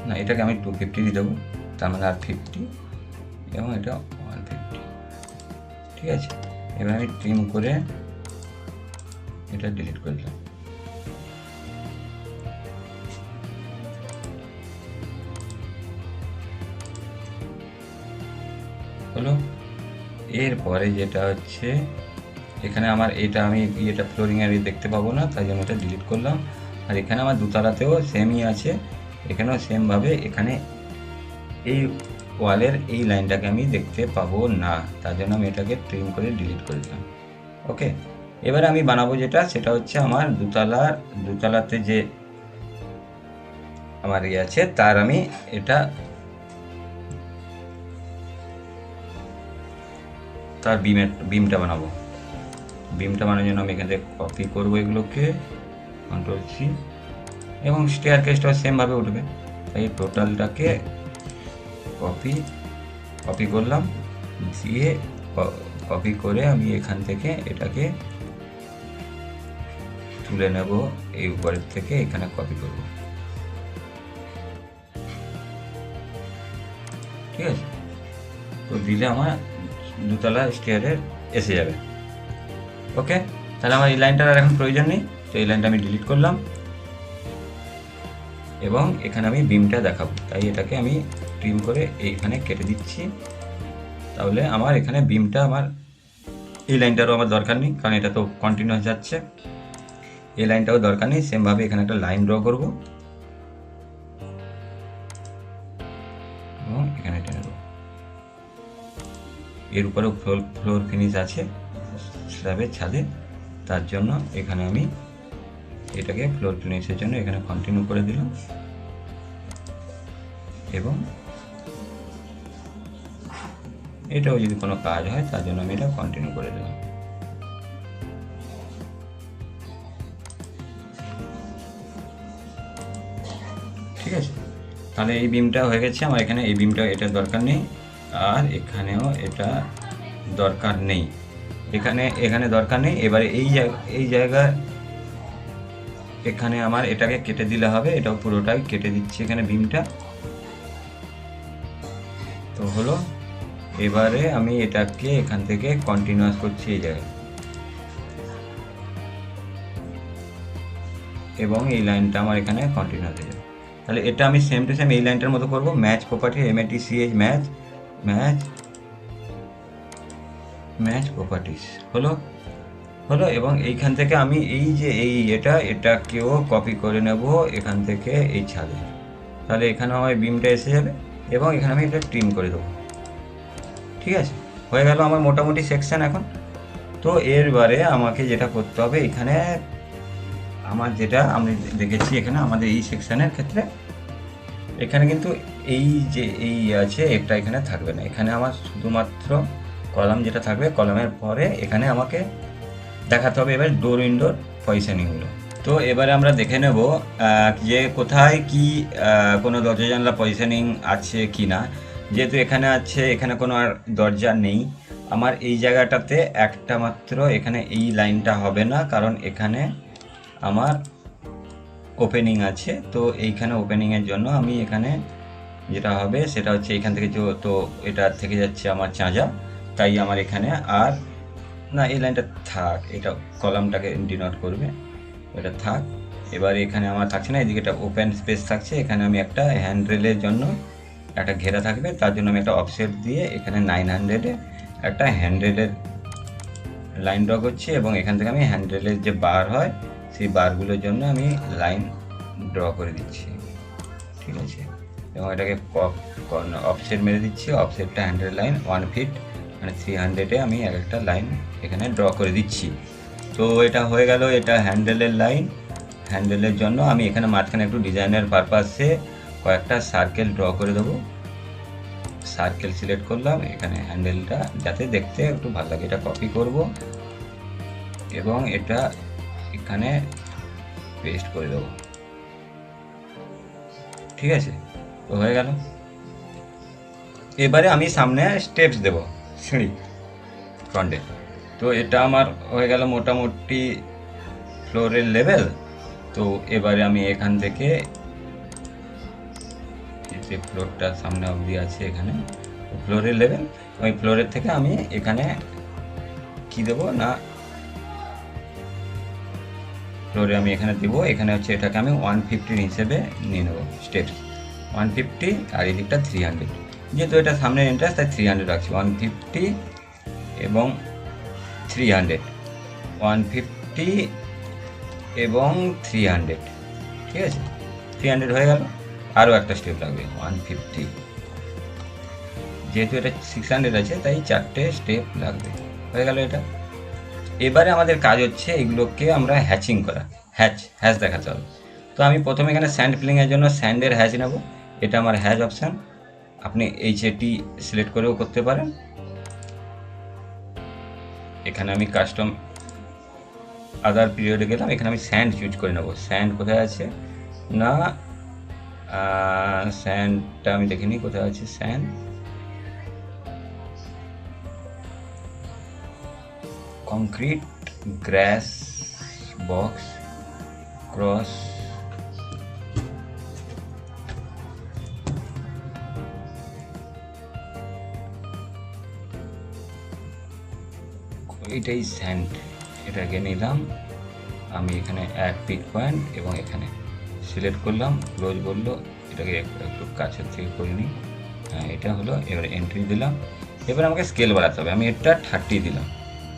না, এটাকে আমি 250 দেবো, তার মানে আর 50 এবং এটা 150। ঠিক আছে, এবার আমি ট্রিম করে এটা ডিলিট করে দিলাম। হলো। এরপরে যেটা হচ্ছে, এখানে আমার এটা আমি এটা ফ্লোরিংয়ের দেখতে পাবো না, তাই জন্য এটা ডিলিট করলাম। আর এখানে আমার দুতলাতেও সেমই আছে, এখানেও সেমভাবে এখানে এই ওয়ালের এই লাইনটাকে আমি দেখতে পাবো না, তার জন্য আমি এটাকে ট্রিম করে ডিলিট করে দিলাম। ওকে, এবারে আমি বানাবো যেটা, সেটা হচ্ছে আমার দুতলাতে যে আমার ইয়ে আছে, তার আমি এটা তার বিমটা বানাবো। বিমটা বানানোর জন্য আমি এখান থেকে কপি করবো এগুলোকে, Ctrl+C, এবং স্টেয়ার কেসটাও সেমভাবে উঠবে, তাই টোটালটাকে কপি করলাম, দিয়ে কপি করে আমি এখান থেকে এটাকে তুলে নেব, এই উপরের থেকে এখানে কপি করব। ঠিক আছে, তো দিলে আমার দুতলা স্টেয়ারের এসে যাবে। ওকে, তাহলে আমার এই লাইনটার আর এখন প্রয়োজন নেই, তো এই লাইনটা আমি ডিলিট করলাম এবং এখানে আমি বিমটা দেখাবো, তাই এটাকে আমি ট্রিম করে এইখানে কেটে দিচ্ছি। তাহলে আমার এখানে বিমটা আমার এই লাইনটারও আমার দরকার নেই, কারণ এটা তো কন্টিনিউয়াস যাচ্ছে, এই লাইনটাও দরকার নেই। সেমভাবে এখানে একটা লাইন ড্র করবো এবং এখানে টেনে দেবো। এর উপরেও ফ্লোর ফিনিশ আছে স্ল্যাবের ছাদে, তার জন্য এখানে আমি এটাকে ফ্লোর ফিনিশের জন্য এখানে কন্টিনিউ করে দিলাম এবং এটাও যদি কোনো কাজ হয় তার জন্য আমি এটা কন্টিনিউ করে দিলাম। ঠিক আছে, তাহলে এই বিমটা হয়ে গেছে আমার। এখানে এই বিমটা এটা দরকার নেই, আর এখানেও এটা দরকার নেই, এখানে দরকার নেই। এবারে এই জায়গায় এখানে আমার এটাকে কেটে দিলে হবে, এটাও পুরোটাই কেটে দিচ্ছি এখানে বিমটা। তো হলো, এবারে আমি এটাকে এখান থেকে কন্টিনিউয়াস করছি এই জায়গায়, এবং এই লাইনটা আমার এখানে কন্টিনিউয়াস হয়ে যাবে। তাহলে এটা আমি সেম টু সেম এই লাইনটার মতো করবো, match property MATCH match properties হলো এবং এইখান থেকে আমি এই যে এটাকেও কপি করে নেব এখান থেকে এই ছাদে। তাহলে এখানেও আমার বিমটা এসে যাবে এবং এখানে আমি এটা ট্রিম করে দেবো। ঠিক আছে, হয়ে গেল আমার মোটামুটি সেকশন এখন। তো এরবারে আমাকে যেটা করতে হবে, এখানে আমার যেটা আমি দেখেছি এখানে আমাদের এই সেকশনের ক্ষেত্রে, এখানে কিন্তু এই যে এই আছে এটা এখানে থাকবে না, এখানে আমার শুধুমাত্র কলাম যেটা থাকবে, কলামের পরে এখানে আমাকে দেখাতে হবে এবার ডোর উইন্ডোর পজিশনিংগুলো। তো এবারে আমরা দেখে নেব যে কোথায় কি কোনো দরজা জানলা পজিশনিং আছে কি না। যেহেতু এখানে আছে, এখানে কোনো আর দরজা নেই, আমার এই জায়গাটাতে একটা মাত্র এখানে এই লাইনটা হবে না, কারণ এখানে আমার ওপেনিং আছে। তো এইখানে ওপেনিংয়ের জন্য আমি এখানে যেটা হবে সেটা হচ্ছে এখান থেকে তো এটা থেকে যাচ্ছে আমার চাঁজা, তাই আমার এখানে আর না, এই লাইনটা থাক, এটা কলামটাকে ডিনোট করবে, এটা থাক। এবার এখানে আমার থাকছে না, এদিকে একটা ওপেন স্পেস থাকছে, এখানে আমি একটা হ্যান্ডরেলের জন্য একটা ঘেরা থাকবে, তার জন্য আমি একটা অফসেট দিয়ে এখানে 900-এ একটা হ্যান্ডরেলের লাইন ড্র করছি, এবং এখান থেকে আমি হ্যান্ডরেলের যে বার হয় সেই বারগুলোর জন্য আমি লাইন ড্র করে দিচ্ছি। ঠিক আছে, এবং এটাকে অফসেট মেরে দিচ্ছি, অফসেটটা হ্যান্ডরেল লাইন 1 ফিট মানে 300-এ আমি একটা লাইন এখানে ড্র করে দিচ্ছি। তো এটা হয়ে গেল, এটা হ্যান্ডেলের লাইন। হ্যান্ডেলের জন্য আমি এখানে মাঝখানে একটু ডিজাইনের পারপাসে কয়েকটা সার্কেল ড্র করে দেবো। সার্কেল সিলেক্ট করলাম, এখানে হ্যান্ডেলটা যাতে দেখতে একটু ভালো লাগে, এটা কপি করব এবং এটা এখানে পেস্ট করে দেবো। ঠিক আছে, তো হয়ে গেল। এবারে আমি সামনে স্টেপস দেব সিঁড়ি ফ্রন্টে। তো এটা আমার হয়ে গেল মোটামুটি ফ্লোরের লেভেল। তো এবারে আমি এখান থেকে যে ফ্লোরটা সামনে অবধি আছে এখানে ফ্লোরের লেভেল, ওই ফ্লোরের থেকে আমি এখানে কি দেবো না ফ্লোরে আমি এখানে দেবো। এখানে হচ্ছে এটাকে আমি 150 হিসেবে নিয়ে নেবো স্টেপস 150, আর এই দিকটা 300। যেহেতু এটা সামনের এন্ট্রান্স তাই 300 রাখছি। 150 এবং 300, 150 এবং 300, ঠিক আছে। 300 হয়ে গেল, আরও একটা স্টেপ লাগবে 150। যেহেতু এটা 600 আছে তাই 4টে স্টেপ লাগবে। হয়ে গেল এটা। এবারে আমাদের কাজ হচ্ছে এগুলোকে আমরা হ্যাচিং করা, হ্যাচ দেখাতে হবে। তো আমি প্রথমে এখানে স্যান্ড ফিলিংয়ের জন্য স্যান্ডের হ্যাচ নেব। এটা আমার হ্যাচ অপশান, আপনি HAT সিলেক্ট করেও করতে পারেন। এখানে আমি কাস্টম আদার পিরিয়ডে গেলাম, এখানে আমি স্যান্ড চুজ করে নেব। স্যান্ড কোথায় আছে না, স্যান্ডটা আমি দেখিনি কোথায় আছে। স্যান্ড কংক্রিট গ্রাস বক্স ক্রস এটাই স্যান্ড, এটাকে নিলাম আমি এখানে অ্যাড পিক পয়েন্ট এবং এখানে সিলেক্ট করলাম। ক্লোজ বললো, এটাকে একটু কাছের থেকে করে নিই। হ্যাঁ এটা হলো। এবার এন্ট্রি দিলাম। এবার আমাকে স্কেল বাড়াতে হবে। আমি এটা 30 দিলাম,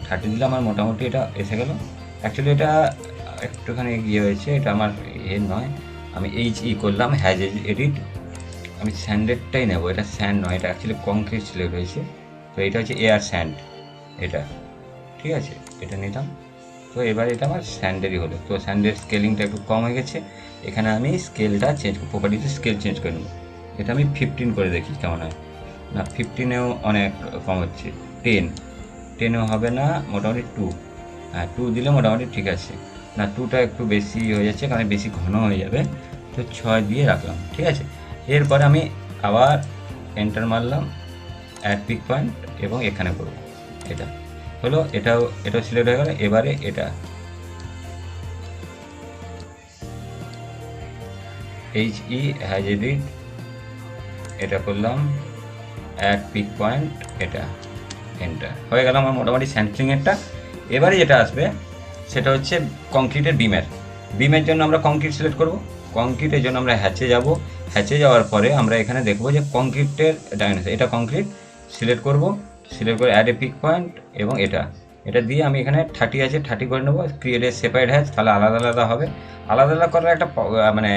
30 দিলাম। আমার মোটামুটি এটা এসে গেল। অ্যাকচুয়ালি এটা একটুখানি ইয়ে হয়েছে, এটা আমার নয়। আমি HE করলাম, হ্যাজ এডিট। আমি স্যান্ডেরটাই নেবো, এটা স্যান্ড নয়, এটা অ্যাকচুয়ালি কংক্রিট সিলেক্ট হয়েছে। তো এটা হচ্ছে এয়ার স্যান্ড, এটা ঠিক আছে, এটা নিলাম। তো এবার এটা আমার স্যান্ডেরই হলো। তো স্যান্ডের স্কেলিংটা একটু কম হয়ে গেছে। এখানে আমি স্কেলটা চেঞ্জ করব, প্রপার্টিতে স্কেল চেঞ্জ করে নেব। এটা আমি 15 করে দেখি কেমন হয়। না 15এও অনেক কম হচ্ছে। 10এও হবে না, মোটামুটি 2। হ্যাঁ 2 দিলে মোটামুটি ঠিক আছে। না 2টা একটু বেশি হয়ে যাচ্ছে, কারণ বেশি ঘন হয়ে যাবে। তো 6 দিয়ে রাখলাম, ঠিক আছে। এরপরে আমি আবার এন্টার মারলাম, অ্যাড পিক পয়েন্ট এবং এখানে করব। এটা হলো, এটাও সিলেক্ট হয়ে গেল। এবারে এটা HE হ্যাজ এডিট, এটা করলাম অ্যাড পিক পয়েন্ট, এটা এন্টার হয়ে গেল আমার মোটামুটি স্যান্ডফিলিংয়েরটা। এবারে যেটা আসবে সেটা হচ্ছে কংক্রিটের বিমের জন্য আমরা কংক্রিট সিলেক্ট করব। কংক্রিটের জন্য আমরা হ্যাচে যাব। হ্যাচে যাওয়ার পরে আমরা এখানে দেখব যে কংক্রিটের ডাইমেনশন, এটা কংক্রিট সিলেক্ট করব। সিলেক্ট করে অ্যাড এ পিক পয়েন্ট এবং এটা দিয়ে আমি এখানে 30 আছে, 30 করে নেবো। ক্রিয়েট এ সেপারেট হ্যাচ, তাহলে আলাদা আলাদা হবে। আলাদা আলাদা করার একটা মানে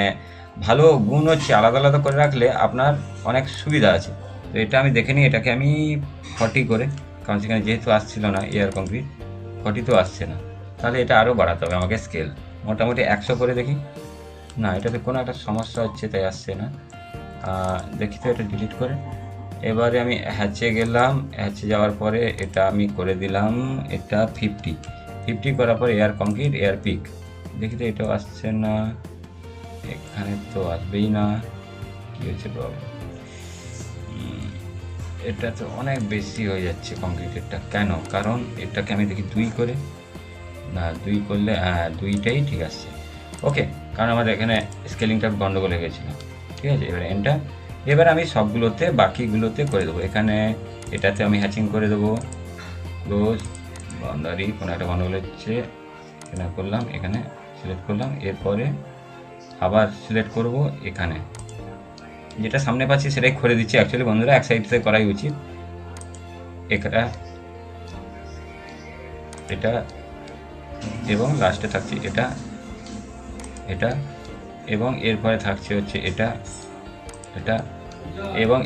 ভালো গুণ হচ্ছে আলাদা আলাদা করে রাখলে আপনার অনেক সুবিধা আছে। তো এটা আমি দেখে নিই, এটাকে আমি 40 করে, কারণ সেখানে যেহেতু আসছিল না এয়ার কংক্রিট, 40 তো আসছে না, তাহলে এটা আরও বাড়াতে হবে আমাকে স্কেল। মোটামুটি 100 করে দেখি। না এটাতে কোনো একটা সমস্যা হচ্ছে তাই আসছে না। দেখি তো এটা ডিলিট করে। এবারে আমি হ্যাচে গেলাম, হ্যাচে যাওয়ার পরে এটা আমি করে দিলাম, এটা 50 করার পরে এয়ার কংক্রিট এয়ার পিক। দেখি তো এটাও আসছে না, এখানে তো আসবেই না, কী হয়েছে প্রবলেম। এটা তো অনেক বেশি হয়ে যাচ্ছে কংক্রিটেরটা, কেন? কারণ এটাকে আমি দেখি 2 করে, না 2 করলে হ্যাঁ 2টাই ঠিক আছে। ওকে, কারণ আমার এখানে স্কেলিংটা গন্ডগোল হয়ে গেছিলো, ঠিক আছে। এবার এন্টার। এবার আমি সবগুলোতে বাকিগুলোতে করে দেবো। এখানে এটাতে আমি হ্যাচিং করে দেবো, ক্লোজ বাউন্ডারি, কোনো একটা গন্ডগোল হচ্ছে, এখানে করলাম, এখানে সিলেক্ট করলাম। এরপরে আবার সিলেক্ট করব, এখানে যেটা সামনে পাচ্ছি সেটাই করে দিচ্ছি। অ্যাকচুয়ালি বন্ধুরা এক সাইড থেকে করাই উচিত। এটা এবং লাস্টে থাকছে এটা এবং এরপরে থাকছে হচ্ছে এটা এবং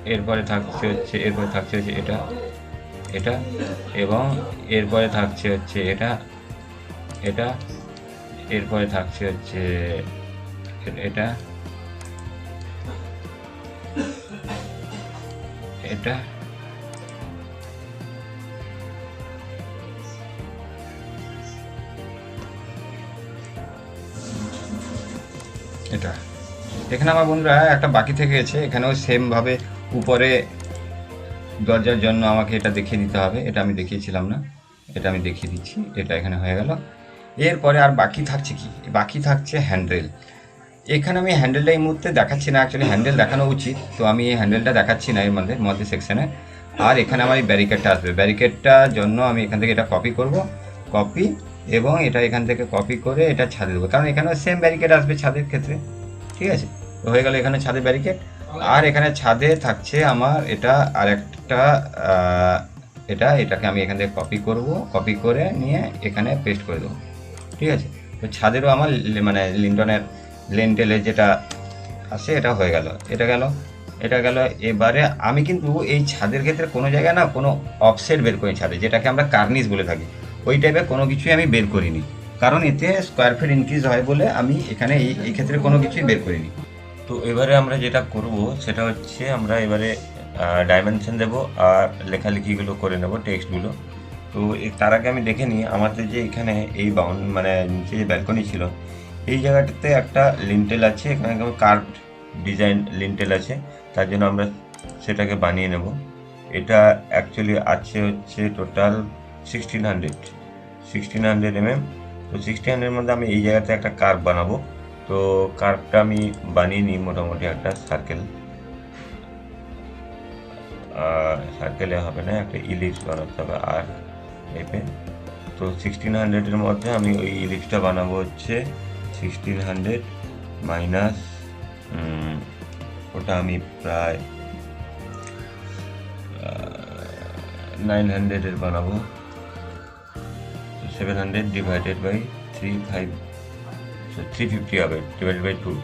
এরপরে থাকছে হচ্ছে এটা এবং এরপরে থাকছে হচ্ছে এটা এরপরে থাকছে হচ্ছে এটা এখানে আমার বন্ধুরা একটা বাকি থেকে গেছে, এখানেও সেমভাবে উপরে দরজার জন্য আমাকে এটা দেখিয়ে দিতে হবে, এটা আমি দেখিয়েছিলাম না, এটা আমি দেখিয়ে দিচ্ছি। এটা এখানে হয়ে গেল। এরপরে আর বাকি থাকছে কি? বাকি থাকছে হ্যান্ডেল। এখানে আমি হ্যান্ডেলটা এই মুহূর্তে দেখাচ্ছি না, অ্যাকচুয়ালি হ্যান্ডেল দেখানো উচিত, তো আমি এই হ্যান্ডেলটা দেখাচ্ছি না এর মধ্যে সেকশনে। আর এখানে আমার এই ব্যারিকেডটা আসবে, ব্যারিকেডটার জন্য আমি এখান থেকে এটা কপি করব, কপি, এবং এটা এখান থেকে কপি করে এটা ছাদে দেবো, কারণ এখানেও সেম ব্যারিকেড আসবে ছাদের ক্ষেত্রে। ঠিক আছে, তো হয়ে গেল এখানে ছাদে ব্যারিকেড। আর এখানে ছাদে থাকছে আমার এটা আর একটা, এটাকে আমি এখান থেকে কপি করব, কপি করে নিয়ে এখানে পেস্ট করে দেবো। ঠিক আছে, তো ছাদেরও আমার মানে লিন্টনের লেন্টেলের যেটা আসে এটা হয়ে গেল, এটা গেল। এবারে আমি কিন্তু এই ছাদের ক্ষেত্রে কোনো জায়গায় না কোনো অফসেট বের করি ছাদে, যেটাকে আমরা কার্নিস বলে থাকি, ওই টাইপের কোনো কিছুই আমি বের করিনি, কারণ এতে স্কোয়ার ফিট ইনক্রিজ হয় বলে আমি এখানে এই ক্ষেত্রে কোনো কিছুই বের করিনি। তো এবারে আমরা যেটা করব সেটা হচ্ছে আমরা এবারে ডাইমেনশন দেব আর লেখালেখিগুলো করে নেব, টেক্সটগুলো। তো তার আগে আমি দেখে নিই আমাদের যে এখানে এই মানে নিচে যে ব্যালকনি ছিল, এই জায়গাটাতে একটা লিন্টেল আছে, এখানে কার্ভ ডিজাইন লিন্টেল আছে, তার জন্য আমরা সেটাকে বানিয়ে নেব। এটা অ্যাকচুয়ালি আছে হচ্ছে টোটাল 1600 mm। তো 1600 মধ্যে আমি এই জায়গাতে একটা কার্ভ বানাবো। তো কার্ভটা আমি বানিয়ে নিই, মোটামুটি একটা সার্কেলে হবে না, একটা ইলিপস বানাতে হবে আর টাইপে। তো 1600-এর মধ্যে আমি ওই ইলিপসটা বানাবো হচ্ছে 1600 মাইনাস, ওটা আমি প্রায় 900-এর বানাবো। 700 ডিভাইডেড বাই 350 হবে, ডিভাইডেড বাই 2।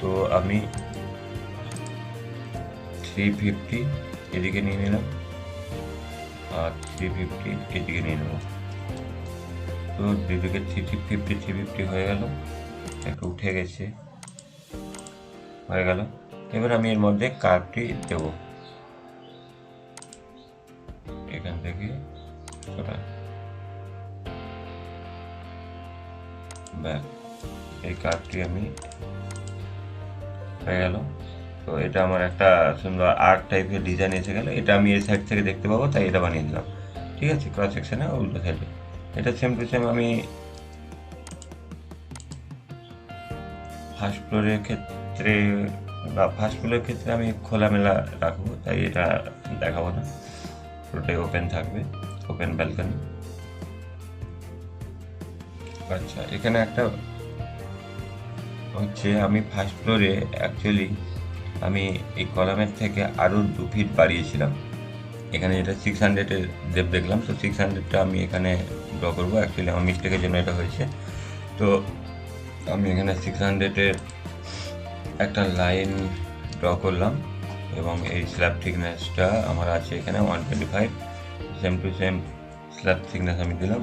তো আমি 350 এদিকে নিয়ে নিলাম আর 350 এদিকে নিয়ে নেব। তো দুদিকে 350 হয়ে গেল, একটু উঠে গেছে, হয়ে গেল। এবার আমি এর মধ্যে কার্ভটি দেব, এখান থেকে এই কার্ভটি আমি হয়ে গেল। তো এটা আমার একটা সুন্দর আর্ট টাইপের ডিজাইন এসে গেল, এটা আমি এই সাইড থেকে দেখতে পাবো, তাই এটা বানিয়ে দিলাম। ঠিক আছে, ক্রস সেকশনে উল্টো সাইডে এটা সেম টু সেম আমি ফার্স্ট ফ্লোরের ক্ষেত্রে আমি খোলামেলা রাখবো, তাই এটা দেখাবো না, পুরোটাই ওপেন থাকবে, ওপেন ব্যালকনি। আচ্ছা, এখানে একটা হচ্ছে আমি ফার্স্ট ফ্লোরে অ্যাকচুয়ালি আমি এই কলামের থেকে আরও 2 ফিট বাড়িয়েছিলাম। এখানে যেটা 600-এর ডেপ দেখলাম, তো 600টা আমি এখানে ড্র করবো, অ্যাকচুয়ালি আমার মিস্টেকের জন্য এটা হয়েছে। তো আমি এখানে 600-এর একটা লাইন ড্র করলাম, এবং এই স্ল্যাব থিকনেসটা আমার আছে এখানে 125, same to same slab thickness আমি দিলাম,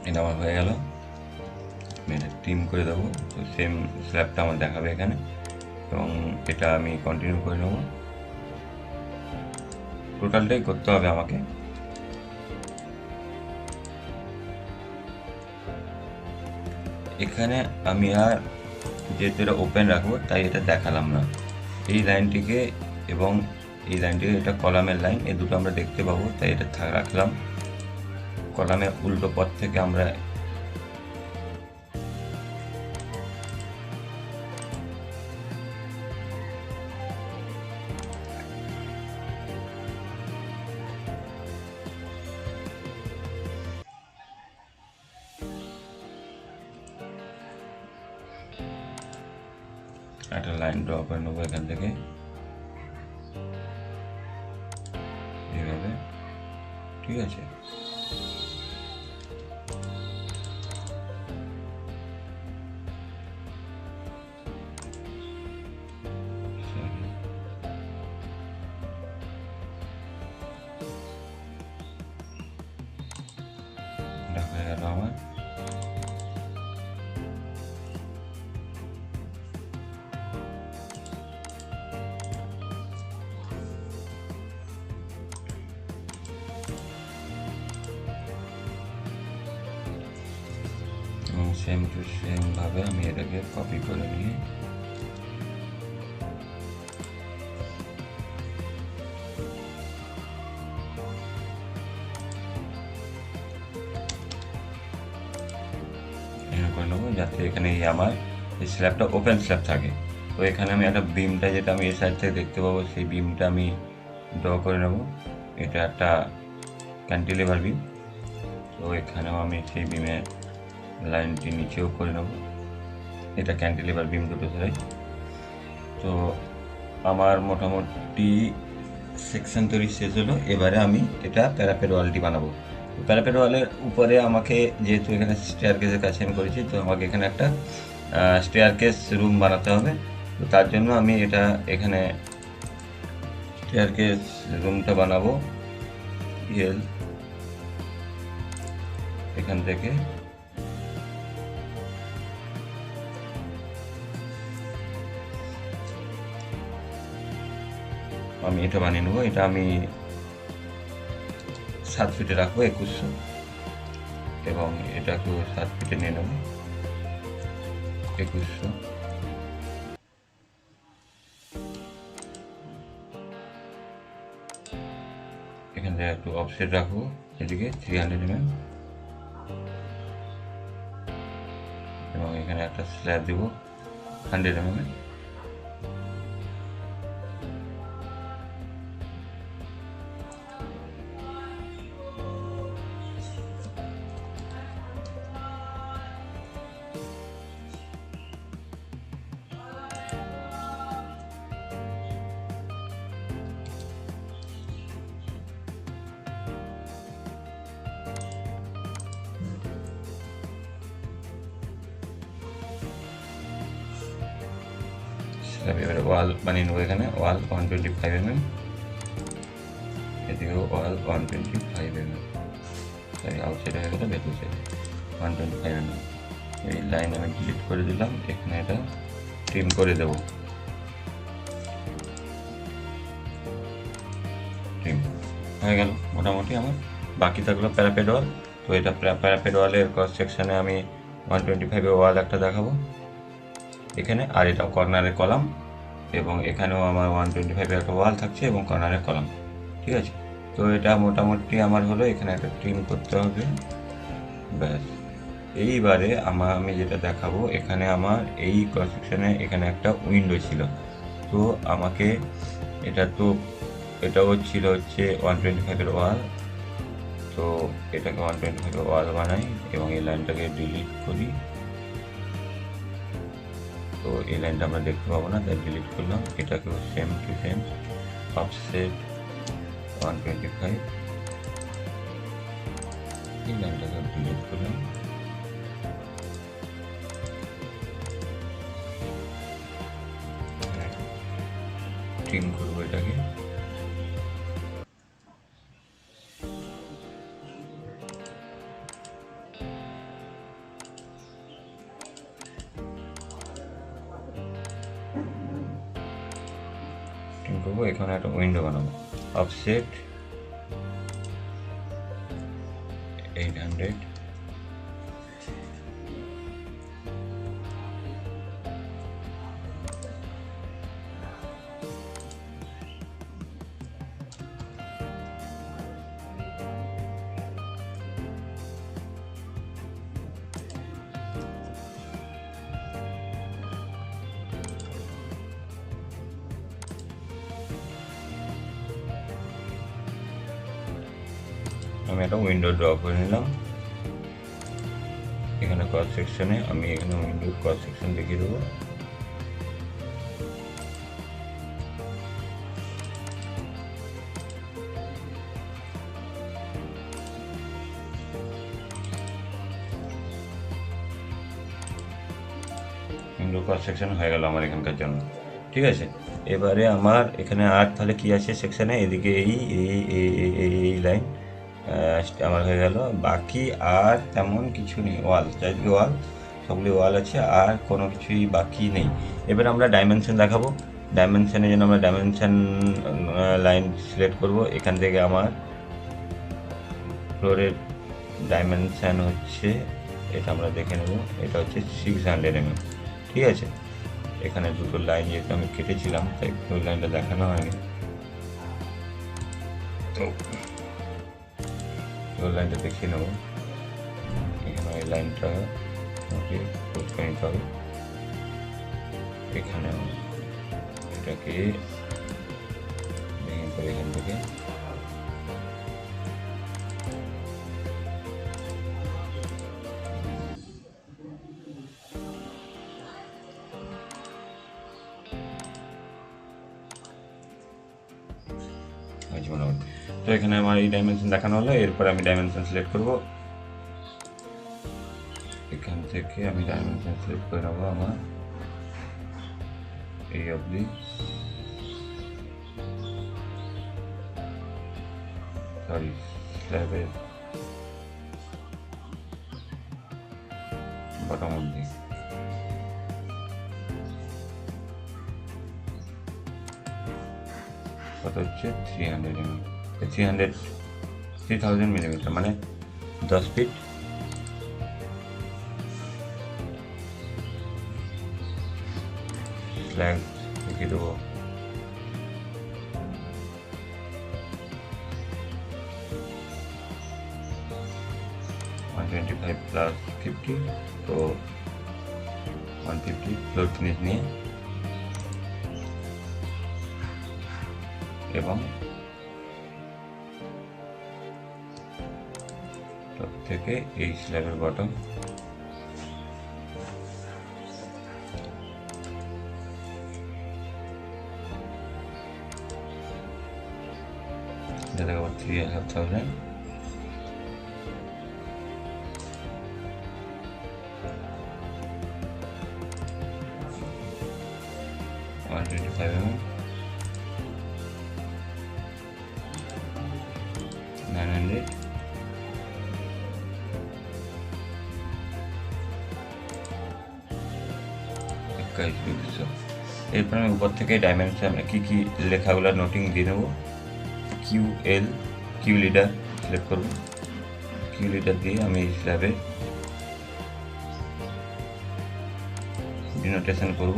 এটা আমার হয়ে গেল। আমি এটা ট্রিম করে দেবো, তো সেম স্ল্যাবটা আমার দেখাবে এখানে, এবং এটা আমি কন্টিনিউ করে নেব। টোটালটাই করতে হবে আমাকে। এখানে আমি আর যেহেতু এটা ওপেন রাখবো তাই এটা দেখালাম না, এই লাইনটিকে এবং এই লাইনটিকে, এটা কলামের লাইন, এই দুটো আমরা দেখতে পাবো, তাই এটা রাখলাম। কলামের উল্টো পথ থেকে আমরা একটা লাইন ড্র করে নেবো এখান থেকে, এইভাবে। ঠিক আছে, এটা হয়ে গেল আমার। এবং সেম টু সেম ভাবে আমি এটাকে কপি করে নিয়ে করে নেবো, যাতে এখানে এই আমার এই স্ল্যাবটা ওপেন স্ল্যাব থাকে। তো এখানে আমি একটা বিমটা, যেটা আমি এই সাইড থেকে দেখতে পাবো, সেই বিমটা আমি ড্র করে নেব। এটা একটা ক্যান্টিলিভার বিম। তো এখানেও আমি সেই বিমের লাইনটি নিচেও করে নেব। এটা ক্যান্টিলিভার বিম দুটো ধরে। তো আমার মোটামুটি সেকশন তৈরি শেষ হলো। এবারে আমি এটা প্যারাপেট ওয়ালটি বানাবো। প্যারাপেট ওয়ালের উপরে আমাকে, যেহেতু এখানে স্টেয়ার কেসের কাছে আমি করেছি, তো আমাকে এখানে একটা স্টেয়ার কেস রুম বানাতে হবে। তো তার জন্য আমি এটা এখানে স্টেয়ার কেস রুমটা বানাবো। এখান থেকে আমি এটা বানিয়ে নেবো। এটা আমি 7 ফিটে রাখবো, 2100, এবং এটাকেও 7 ফিটে নিয়ে নেবো, 2100। এখান থেকে একটু অফসেট রাখবো, এদিকে 300 mm, এবং এখানে একটা স্ল্যাব দেবো 100 mm। এবারে ওয়াল বানিয়ে নেবো। এখানে ওয়াল 125 mm, এদিকেও ওয়াল 125 mm, সরি আউটসাইড হয়ে গেলো, ভেতর সাইড 125 mm। এই লাইন আমি ডিলিট করে দিলাম, এখানে এটা ট্রিম করে দেবো। ট্রিম হয়ে গেল মোটামুটি আমার। বাকি থাকলো প্যারাপেট ওয়াল। তো এটা প্যারাপেট ওয়ালের ক্রস সেকশানে আমি 125 ওয়াল একটা দেখাবো এখানে, আর এটা কর্নারের কলাম, এবং এখানেও আমার 125 একটা ওয়াল থাকছে এবং কর্নারের কলাম। ঠিক আছে, তো এটা মোটামুটি আমার হলো। এখানে একটা ট্রিম করতে হবে, ব্যাস। এইবারে আমি যেটা দেখাবো, এখানে আমার এই ক্রস সেকশনে এখানে একটা উইন্ডো ছিল। তো আমাকে এটাও ছিল হচ্ছে 125 ওয়াল। তো এটাকে 125 ওয়াল বানাই এবং এই লাইনটাকে ডিলিট করি। তো এই লাইনটা আমরা দেখতে পাবো না, তাই ডিলিট করলাম। এটাকেও সেম টু সেম অফসেট 125, এই লাইনটাকে ডিলিট করলাম। ট্রিম করবো এটাকে। করবো, এখানে একটা উইন্ডো বানাবো, অফসেট 800, আমি একটা উইন্ডো ড্র করে নিলাম। এখানে ক্রস সেকশনে আমি এখানে উইন্ডোর ক্রস সেকশন দেখিয়ে দেবো। উইন্ডো ক্রস সেকশন হয়ে গেল আমার এখানকার জন্য। ঠিক আছে, এবারে আমার এখানে আর তাহলে কি আছে সেকশনে, এদিকে এই লাইন আমার হয়ে গেল। বাকি আর তেমন কিছু নেই। ওয়াল, চারদিকে ওয়াল, সবগুলি ওয়াল আছে, আর কোনো কিছুই বাকি নেই। এবার আমরা ডাইমেনশন দেখাবো। ডাইমেনশনের জন্য আমরা ডাইমেনশন লাইন সিলেক্ট করব। এখান থেকে আমার ফ্লোরের ডাইমেনশন হচ্ছে, এটা আমরা দেখে নেব, এটা হচ্ছে 600 mm। ঠিক আছে, এখানে দুটো লাইন যেহেতু আমি কেটেছিলাম, তাই ওই লাইনটা দেখানো হয়নি। তো ওই লাইনটা দেখিয়ে নেব। এখানে ওই লাইনটা ওকে পোস্ট করে নিতে হবে। এখানে এটাকে ভেঙে করে এখান থেকে তো এখানে আমার এই ডাইমেনশন দেখানো হলো। এরপর আমি ডাইমেনশন সিলেক্ট করব। এখান থেকে আমি ডাইমেনশন সিলেক্ট করে নেবো আমার এই অবধি। সরি, স্ল্যাবের বটম অবধি। কত হচ্ছে 3000 মিলিমিটার, মানে 10 ফিট। স্ল্যাব লিখে দেবো 125 প্লাস 50, তো 150 ফ্লোর ফিনিশ নিয়ে এবং টপ থেকে এই স্ল্যাবের বটম দেখাবো 3500, 125 mm, 900, এরপর আমি উপর থেকে ডাইমেনশন কি লেখাগুলো নোটিং দিয়ে নেবো। কিউ লিডার সিলেক্ট করব। কিউ লিডার দিয়ে আমি স্ল্যাবে ডিনোটেশন করব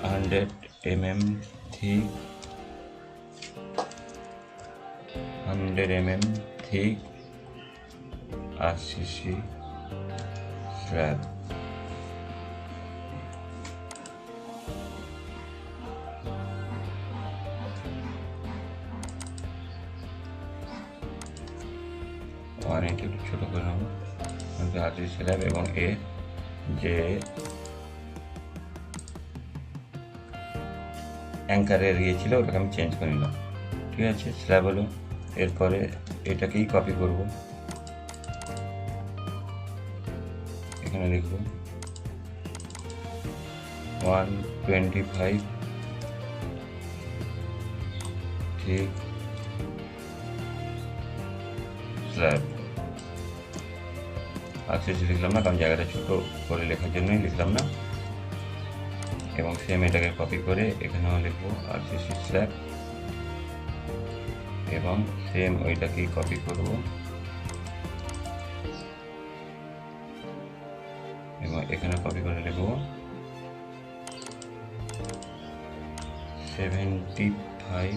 100 mm thick, 100 mm thick RCC slab। একটু ছোটো করে নেবো RCC স্ল্যাব, এবং এর যে অ্যাঙ্কারের ইয়ে ছিল ওটাকে আমি চেঞ্জ করে নিলাম। ঠিক আছে, স্ল্যাব হলো। এরপরে এটাকেই কপি করব। এখানে লিখব 125 ঠিক স্ল্যাব। RCC লিখলাম না, কারণ জায়গাটা ছোটো করে লেখার জন্যই লিখলাম না। এবং সেম এটাকে কপি করে এখানেও লিখবো RCC স্ল্যাব, এবং সেম ওইটাকেই কপি করব এবং এখানে কপি করে লিখব 75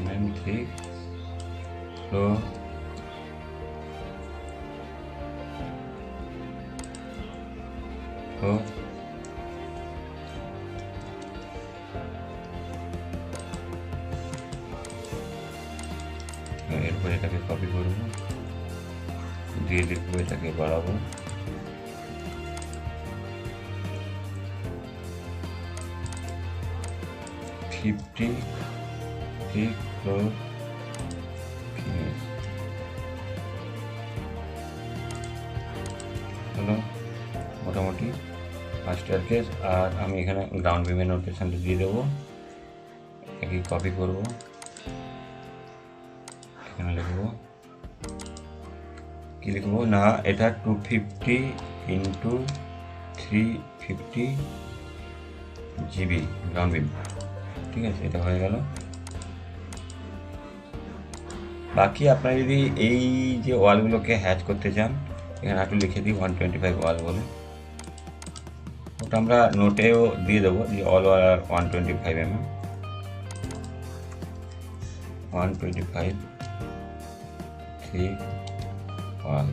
mm thick floor এরপর এটাকে কপি করব, দিয়ে লিখবো, এটাকে বাড়াবো 50 thick floor finish। হলো মোটামুটি স্টেয়ারকেস। আর আমি এখানে গ্রাউন্ড বিমের নোটেশনটা দিয়ে দেবো, এটাকে কপি করব, এখানে লিখবো কি লিখবো না, এটা 250 × 350 GB গ্রাউন্ড বিম। ঠিক আছে, এটা হয়ে গেল। বাকি আপনারা যদি এই যে ওয়ালগুলোকে হ্যাচ করতে চান, এখানে একটু লিখে দিই 125 ওয়াল বলে, ওটা আমরা নোটেও দিয়ে দেবো যে অল ওয়াল আর 125 mm, 125 ঠিক ওয়াল।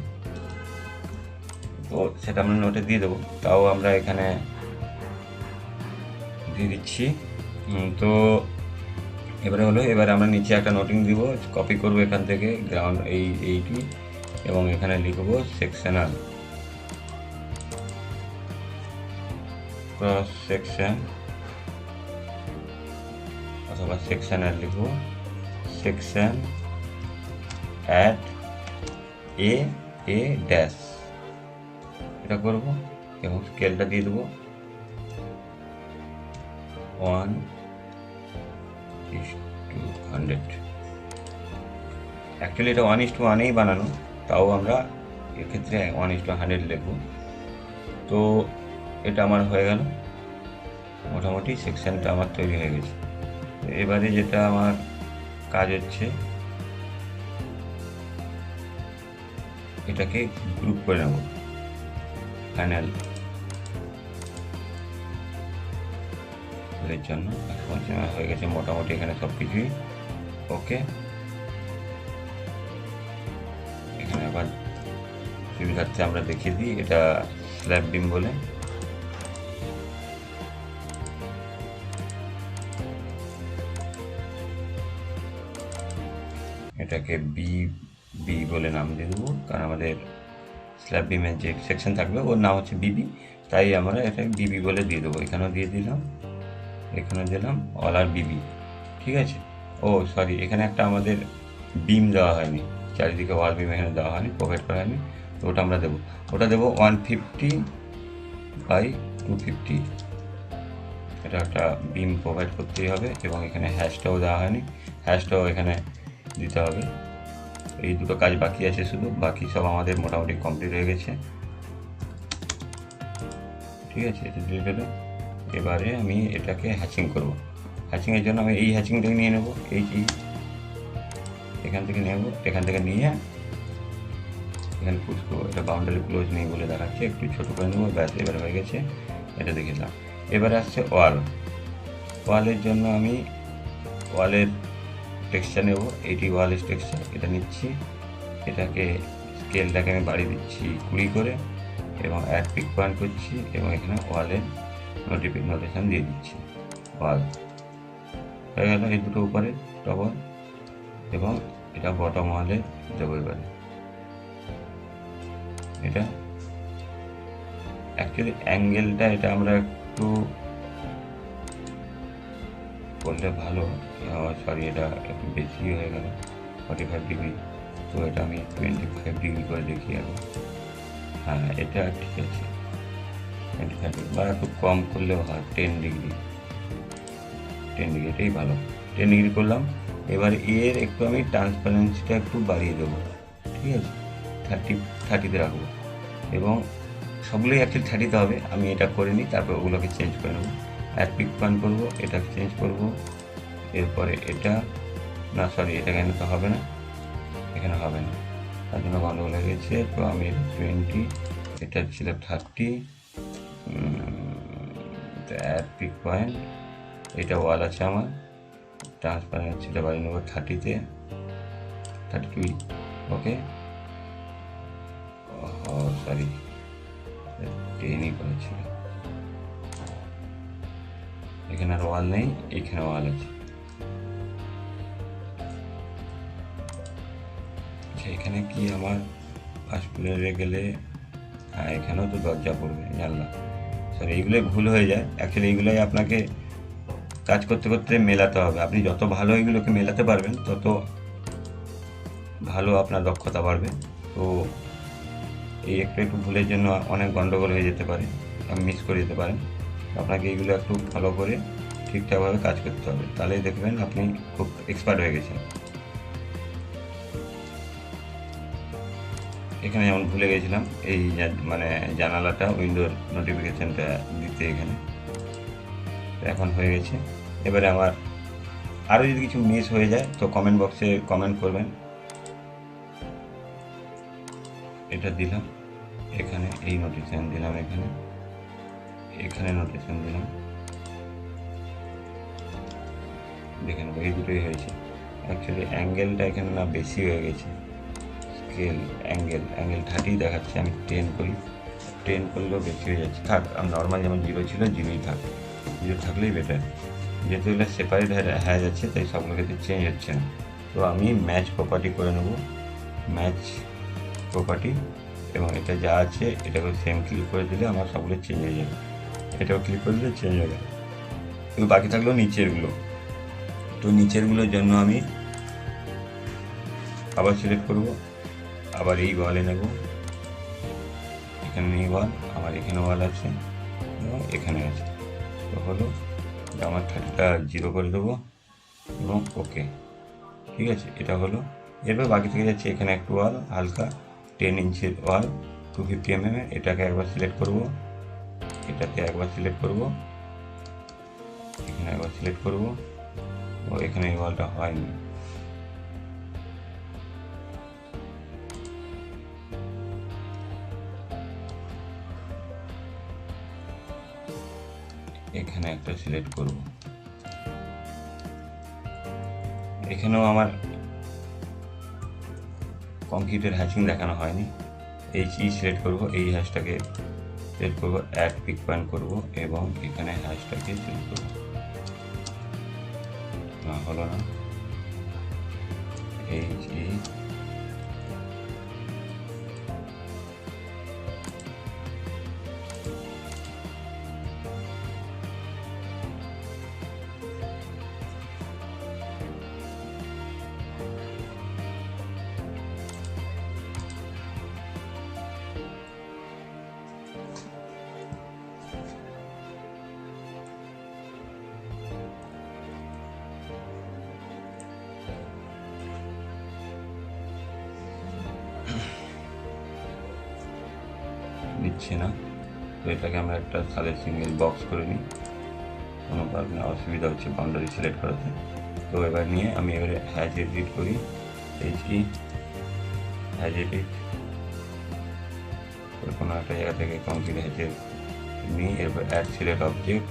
তো সেটা আমরা নোটে দিয়ে দেবো, তাও আমরা এখানে দিয়ে দিচ্ছি। তো এবারে আমরা নিচে একটা নোটিং দিব, কপি করব এখান থেকে গ্রাউন্ড এইটি, এবং এখানে লিখব সেকশনাল ক্রস সেকশন, অথবা সেকশনাল লিখব সেকশন অ্যাট এ ড্যাশ, এটা করব এবং স্কেলটা দিয়ে দেবো 1:100। অ্যাকচুয়ালি এটা 1:1-এই বানানো, তাও আমরা এক্ষেত্রে 1:100 লিখব। তো এটা আমার হয়ে গেল, মোটামুটি সেকশনটা আমার তৈরি হয়ে গেছে। এবারে যেটা আমার কাজ হচ্ছে, এটাকে গ্রুপ করে নেব। ফাইনাল এর জন্য হয়ে গেছে মোটামুটি এখানে সব কিছুই ওকে। এখানে আবার সুবিধার্থে আমরা দেখিয়ে দিই, এটা স্ল্যাব বিম বলে। এটাকে বি বলে নাম দিয়ে দেবো, কারণ আমাদের স্ল্যাব বিমের যে সেকশন থাকবে ওর নাম হচ্ছে বিবি, তাই আমরা এটাকে বিবি বলে দিয়ে দেবো। এখানেও দিয়ে দিলাম, এখানে দিলাম অল আর বিবি, ঠিক আছে। ও সরি, এখানে একটা আমাদের বিম দেওয়া হয়নি, চারিদিকে ওয়াল বিম এখানে দেওয়া হয়নি, প্রোভাইড করা হয়নি, তো ওটা আমরা দেবো। ওটা দেবো 150/250, এটা একটা বিম প্রোভাইড করতেই হবে। এবং এখানে হ্যাশটাও দেওয়া হয়নি, হ্যাশটাও এখানে দিতে হবে। এই দুটো কাজ বাকি আছে শুধু, বাকি সব আমাদের মোটামুটি কমপ্লিট হয়ে গেছে, ঠিক আছে। এটা দিয়ে দিলে এবারে আমি এটাকে হ্যাচিং করব। হ্যাচিংয়ের জন্য আমি এই হ্যাচিংটাকে নিয়ে নেব, এখান থেকে নেব, এখান থেকে নিয়ে এখানে পুশ করবো। এটা বাউন্ডারি ক্লোজ নেই বলে দেখাচ্ছে, একটু ছোটো করে নেবো, ব্যাস এবারে হয়ে গেছে। এটা দেখে দিলাম। এবারে আসছে ওয়ালের জন্য আমি ওয়ালের টেক্সচার নেব, এইটি ওয়ালের টেক্সচার, এটা নিচ্ছি, এটাকে স্কেলটাকে আমি বাড়িয়ে দিচ্ছি 20 করে, এবং অ্যাড পিক পয়েন্ট করছি, এবং এখানে ওয়ালের নোটেশন দিয়ে দিচ্ছি ওয়াল। হয়ে গেল এই দুটো উপরে টপ, এবং এটা বটম ওয়ালে দেবো। এবারে এটা অ্যাকচুয়ালি অ্যাঙ্গেলটা এটা আমরা একটু করলে ভালো, সরি এটা একটু বেশি হয়ে গেল 45 ডিগ্রি, তো এটা আমি 25 ডিগ্রি করে দেখি এখন। হ্যাঁ, এটা ঠিক আছে, 25 ডিগ্রি, বা একটু কম করলেও হয় 10 ডিগ্রি, এটাই ভালো। 10 ডিগ্রি করলাম। এবার এর একটু আমি ট্রান্সপারেন্সিটা একটু বাড়িয়ে দেবো, ঠিক আছে, 30তে রাখবো, এবং সবগুলোই অ্যাকচুয়ালি 30তে হবে, আমি এটা করে নিই, তারপর ওগুলোকে চেঞ্জ করে নেবো। অ্যাড পিক পয়েন্ট করবো, এটাকে চেঞ্জ করবো, এরপরে এটা না সরি, এটা এখানে তো হবে না, এখানে হবে না, তার জন্য গন্ডগোল হয়ে গেছে। তো আমি 20, এটা ছিল 30, অ্যাড পিক পয়েন্ট, এটা ওয়াল আছে আমার, ট্রান্সপারেন্সিটা বাড়িয়ে নেবো 30তে, 32, ওকে। ও সরি, 10ই করেছিল, এখানে আর ওয়াল নেই, এখানে ওয়াল আছে। আচ্ছা, এখানে কি আমার ফার্স্ট ফ্লোরে গেলে, হ্যাঁ এখানেও তো দরজা পড়বে, জানলা, সরি এইগুলোই ভুল হয়ে যায়। অ্যাকচুয়ালি এইগুলোই আপনাকে কাজ করতে করতে মেলাতে হবে। আপনি যত ভালো এগুলোকে মেলাতে পারবেন, তত ভালো আপনার দক্ষতা বাড়বে। তো এই একটু ভুলের জন্য অনেক গন্ডগোল হয়ে যেতে পারে, আপনি মিস করে যেতে পারেন। আপনাকে এইগুলো একটু ফলো করে ঠিকঠাকভাবে কাজ করতে হবে, তাহলেই দেখবেন আপনি খুব এক্সপার্ট হয়ে গেছেন। এখানে যেমন ভুলে গেছিলাম এই মানে জানালাটা, উইন্ডোর নোটিফিকেশানটা দিতে, এখানে এখন হয়ে গেছে। এবারে আমার আরও যদি কিছু মিস হয়ে যায় তো কমেন্ট বক্সে কমেন্ট করবেন। এটা দিলাম, এখানে এই নোটিফিকেশান দিলাম, এখানে নোটিফিকেশান দিলাম, দেখে নেবো এই দুটোই হয়েছে। অ্যাকচুয়ালি অ্যাঙ্গেলটা এখানে না বেশি হয়ে গেছে, স্কেল অ্যাঙ্গেল 30 দেখাচ্ছে, আমি 10 করি, 10 করলেও বেশি হয়ে যাচ্ছে। থাক, নর্মাল যেমন 0 ছিল 0ই থাক, 0 থাকলেই বেটার। যেহেতু এগুলো সেপারেট হয়ে যাচ্ছে তাই সবগুলোকে চেঞ্জ হচ্ছে না। তো আমি ম্যাচ প্রপার্টি করে নেব, ম্যাচ প্রপার্টি, এবং এটা যা আছে এটাকে সেম ক্লিক করে দিলে আমার সবগুলো চেঞ্জ হয়ে যাবে। এটাও ক্লিক করে দিলে চেঞ্জ হবে। তো বাকি থাকলো নিচেরগুলো। তো নিচেরগুলোর জন্য আমি আবার সিলেক্ট করব, আবার এই ওয়ালে নেব, এখানে নেই ওয়াল, আমার এখানে ওয়াল আছে এবং এখানে আছে। তো হলো আমার 30টা 0 করে দেবো এবং ওকে, ঠিক আছে, এটা হলো। এরপর বাকি থেকে যাচ্ছে এখানে একটু ওয়াল, হালকা 10 ইঞ্চের ওয়াল 250 mm, এটাকে একবার সিলেক্ট করব, এটাতে একবার সিলেক্ট করব, এখানে একবার সিলেক্ট করব, ও এখানে এই ওয়ালটা হয়নি। এখানে একটা সিলেক্ট করব, এখানেও আমার কংক্রিটের হ্যাচিং দেখানো হয়নি। এই সিলেক্ট করব, এই হ্যাশটাকে সিলেক্ট করব, অ্যাড পিক পয়েন্ট করব এবং এখানে হ্যাশটাকে সিলেক্ট করব। না, হলো না। দিচ্ছে না, তো এটাকে আমরা একটা সালে সিঙ্গেল বক্স করে নিই। কোনো কারণে অসুবিধা হচ্ছে বাউন্ডারি সিলেক্ট করাতে। তো এবার নিয়ে আমি এবারে হ্যাজ এডিট করি, হ্যাজ এডিট, কোনো একটা জায়গা থেকে কংক্রিট হ্যাজের নিয়ে এরপর অ্যাড সিলেক্ট অবজেক্ট,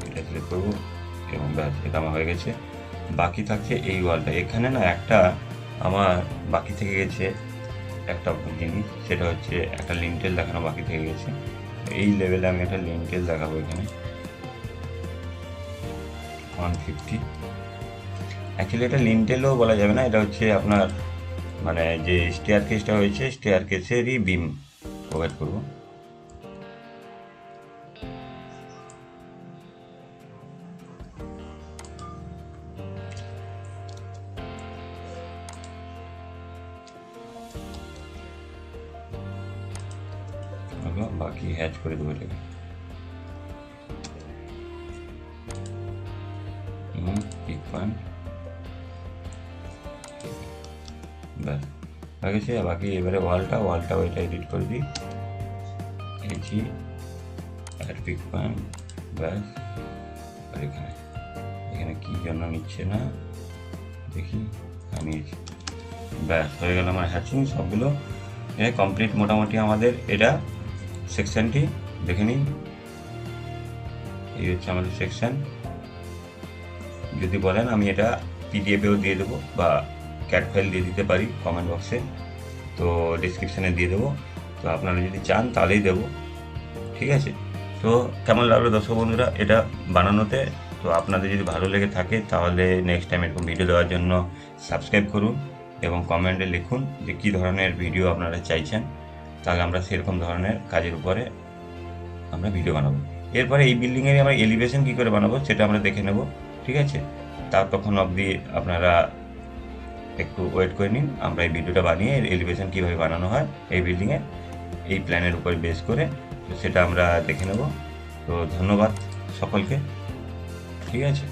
এটা সিলেক্ট করবো এবং ব্যাস, এটা আমার হয়ে গেছে। বাকি থাকছে এই ওয়ালটা। এখানে না একটা আমার বাকি থেকে গেছে একটা জিনিস, সেটা হচ্ছে একটা লিন্টেল দেখানো বাকি থেকে গেছে। এই লেভেলে আমি একটা লিন্টেল দেখাবো এখানে 150। অ্যাকচুয়ালি এটা লিন্টেলও বলা যাবে না, এটা হচ্ছে আপনার মানে যে স্টেয়ার কেসটা হয়েছে স্টেয়ার কেসেরই বিম প্রোভাইড করবো। বাকি হ্যাচ করে দেবো এটাকে, পিক পয়েন্ট, ব্যাস হয়ে গেছে। বাকি এবারে ওয়ালটা ওইটা এডিট করে দিই, এজি অ্যাড পিক পয়েন্ট, ব্যাস। আর এখানে কি জন্য নিচ্ছে না দেখি, নিয়েছি, ব্যাস হয়ে গেল আমার হ্যাচিং। সবগুলো কমপ্লিট মোটামুটি আমাদের এটা সেকশনটি দেখে নিন। এই হচ্ছে আমাদের সেকশন। যদি বলেন আমি এটা পিডিএফেও দিয়ে দেবো বা ক্যাট ফাইল দিয়ে দিতে পারি কমেন্ট বক্সে, তো ডিসক্রিপশানে দিয়ে দেবো। তো আপনারা যদি চান তাহলেই দেবো, ঠিক আছে। তো কেমন লাগলো দর্শক বন্ধুরা এটা বানানোতে? তো আপনাদের যদি ভালো লেগে থাকে তাহলে নেক্সট টাইম এরকম ভিডিও দেওয়ার জন্য সাবস্ক্রাইব করুন এবং কমেন্টে লিখুন যে কী ধরনের ভিডিও আপনারা চাইছেন, তাহলে আমরা সেরকম ধরনের কাজের উপরে আমরা ভিডিও বানাবো। এরপরে এই বিল্ডিংয়ের আমরা এলিভেশন কী করে বানাবো সেটা আমরা দেখে নেব, ঠিক আছে। তখন অবধি আপনারা একটু ওয়েট করে নিন, আমরা এই ভিডিওটা বানিয়ে এলিভেশন কীভাবে বানানো হয় এই বিল্ডিংয়ের এই প্ল্যানের উপর বেস করে, তো সেটা আমরা দেখে নেব। তো ধন্যবাদ সকলকে, ঠিক আছে।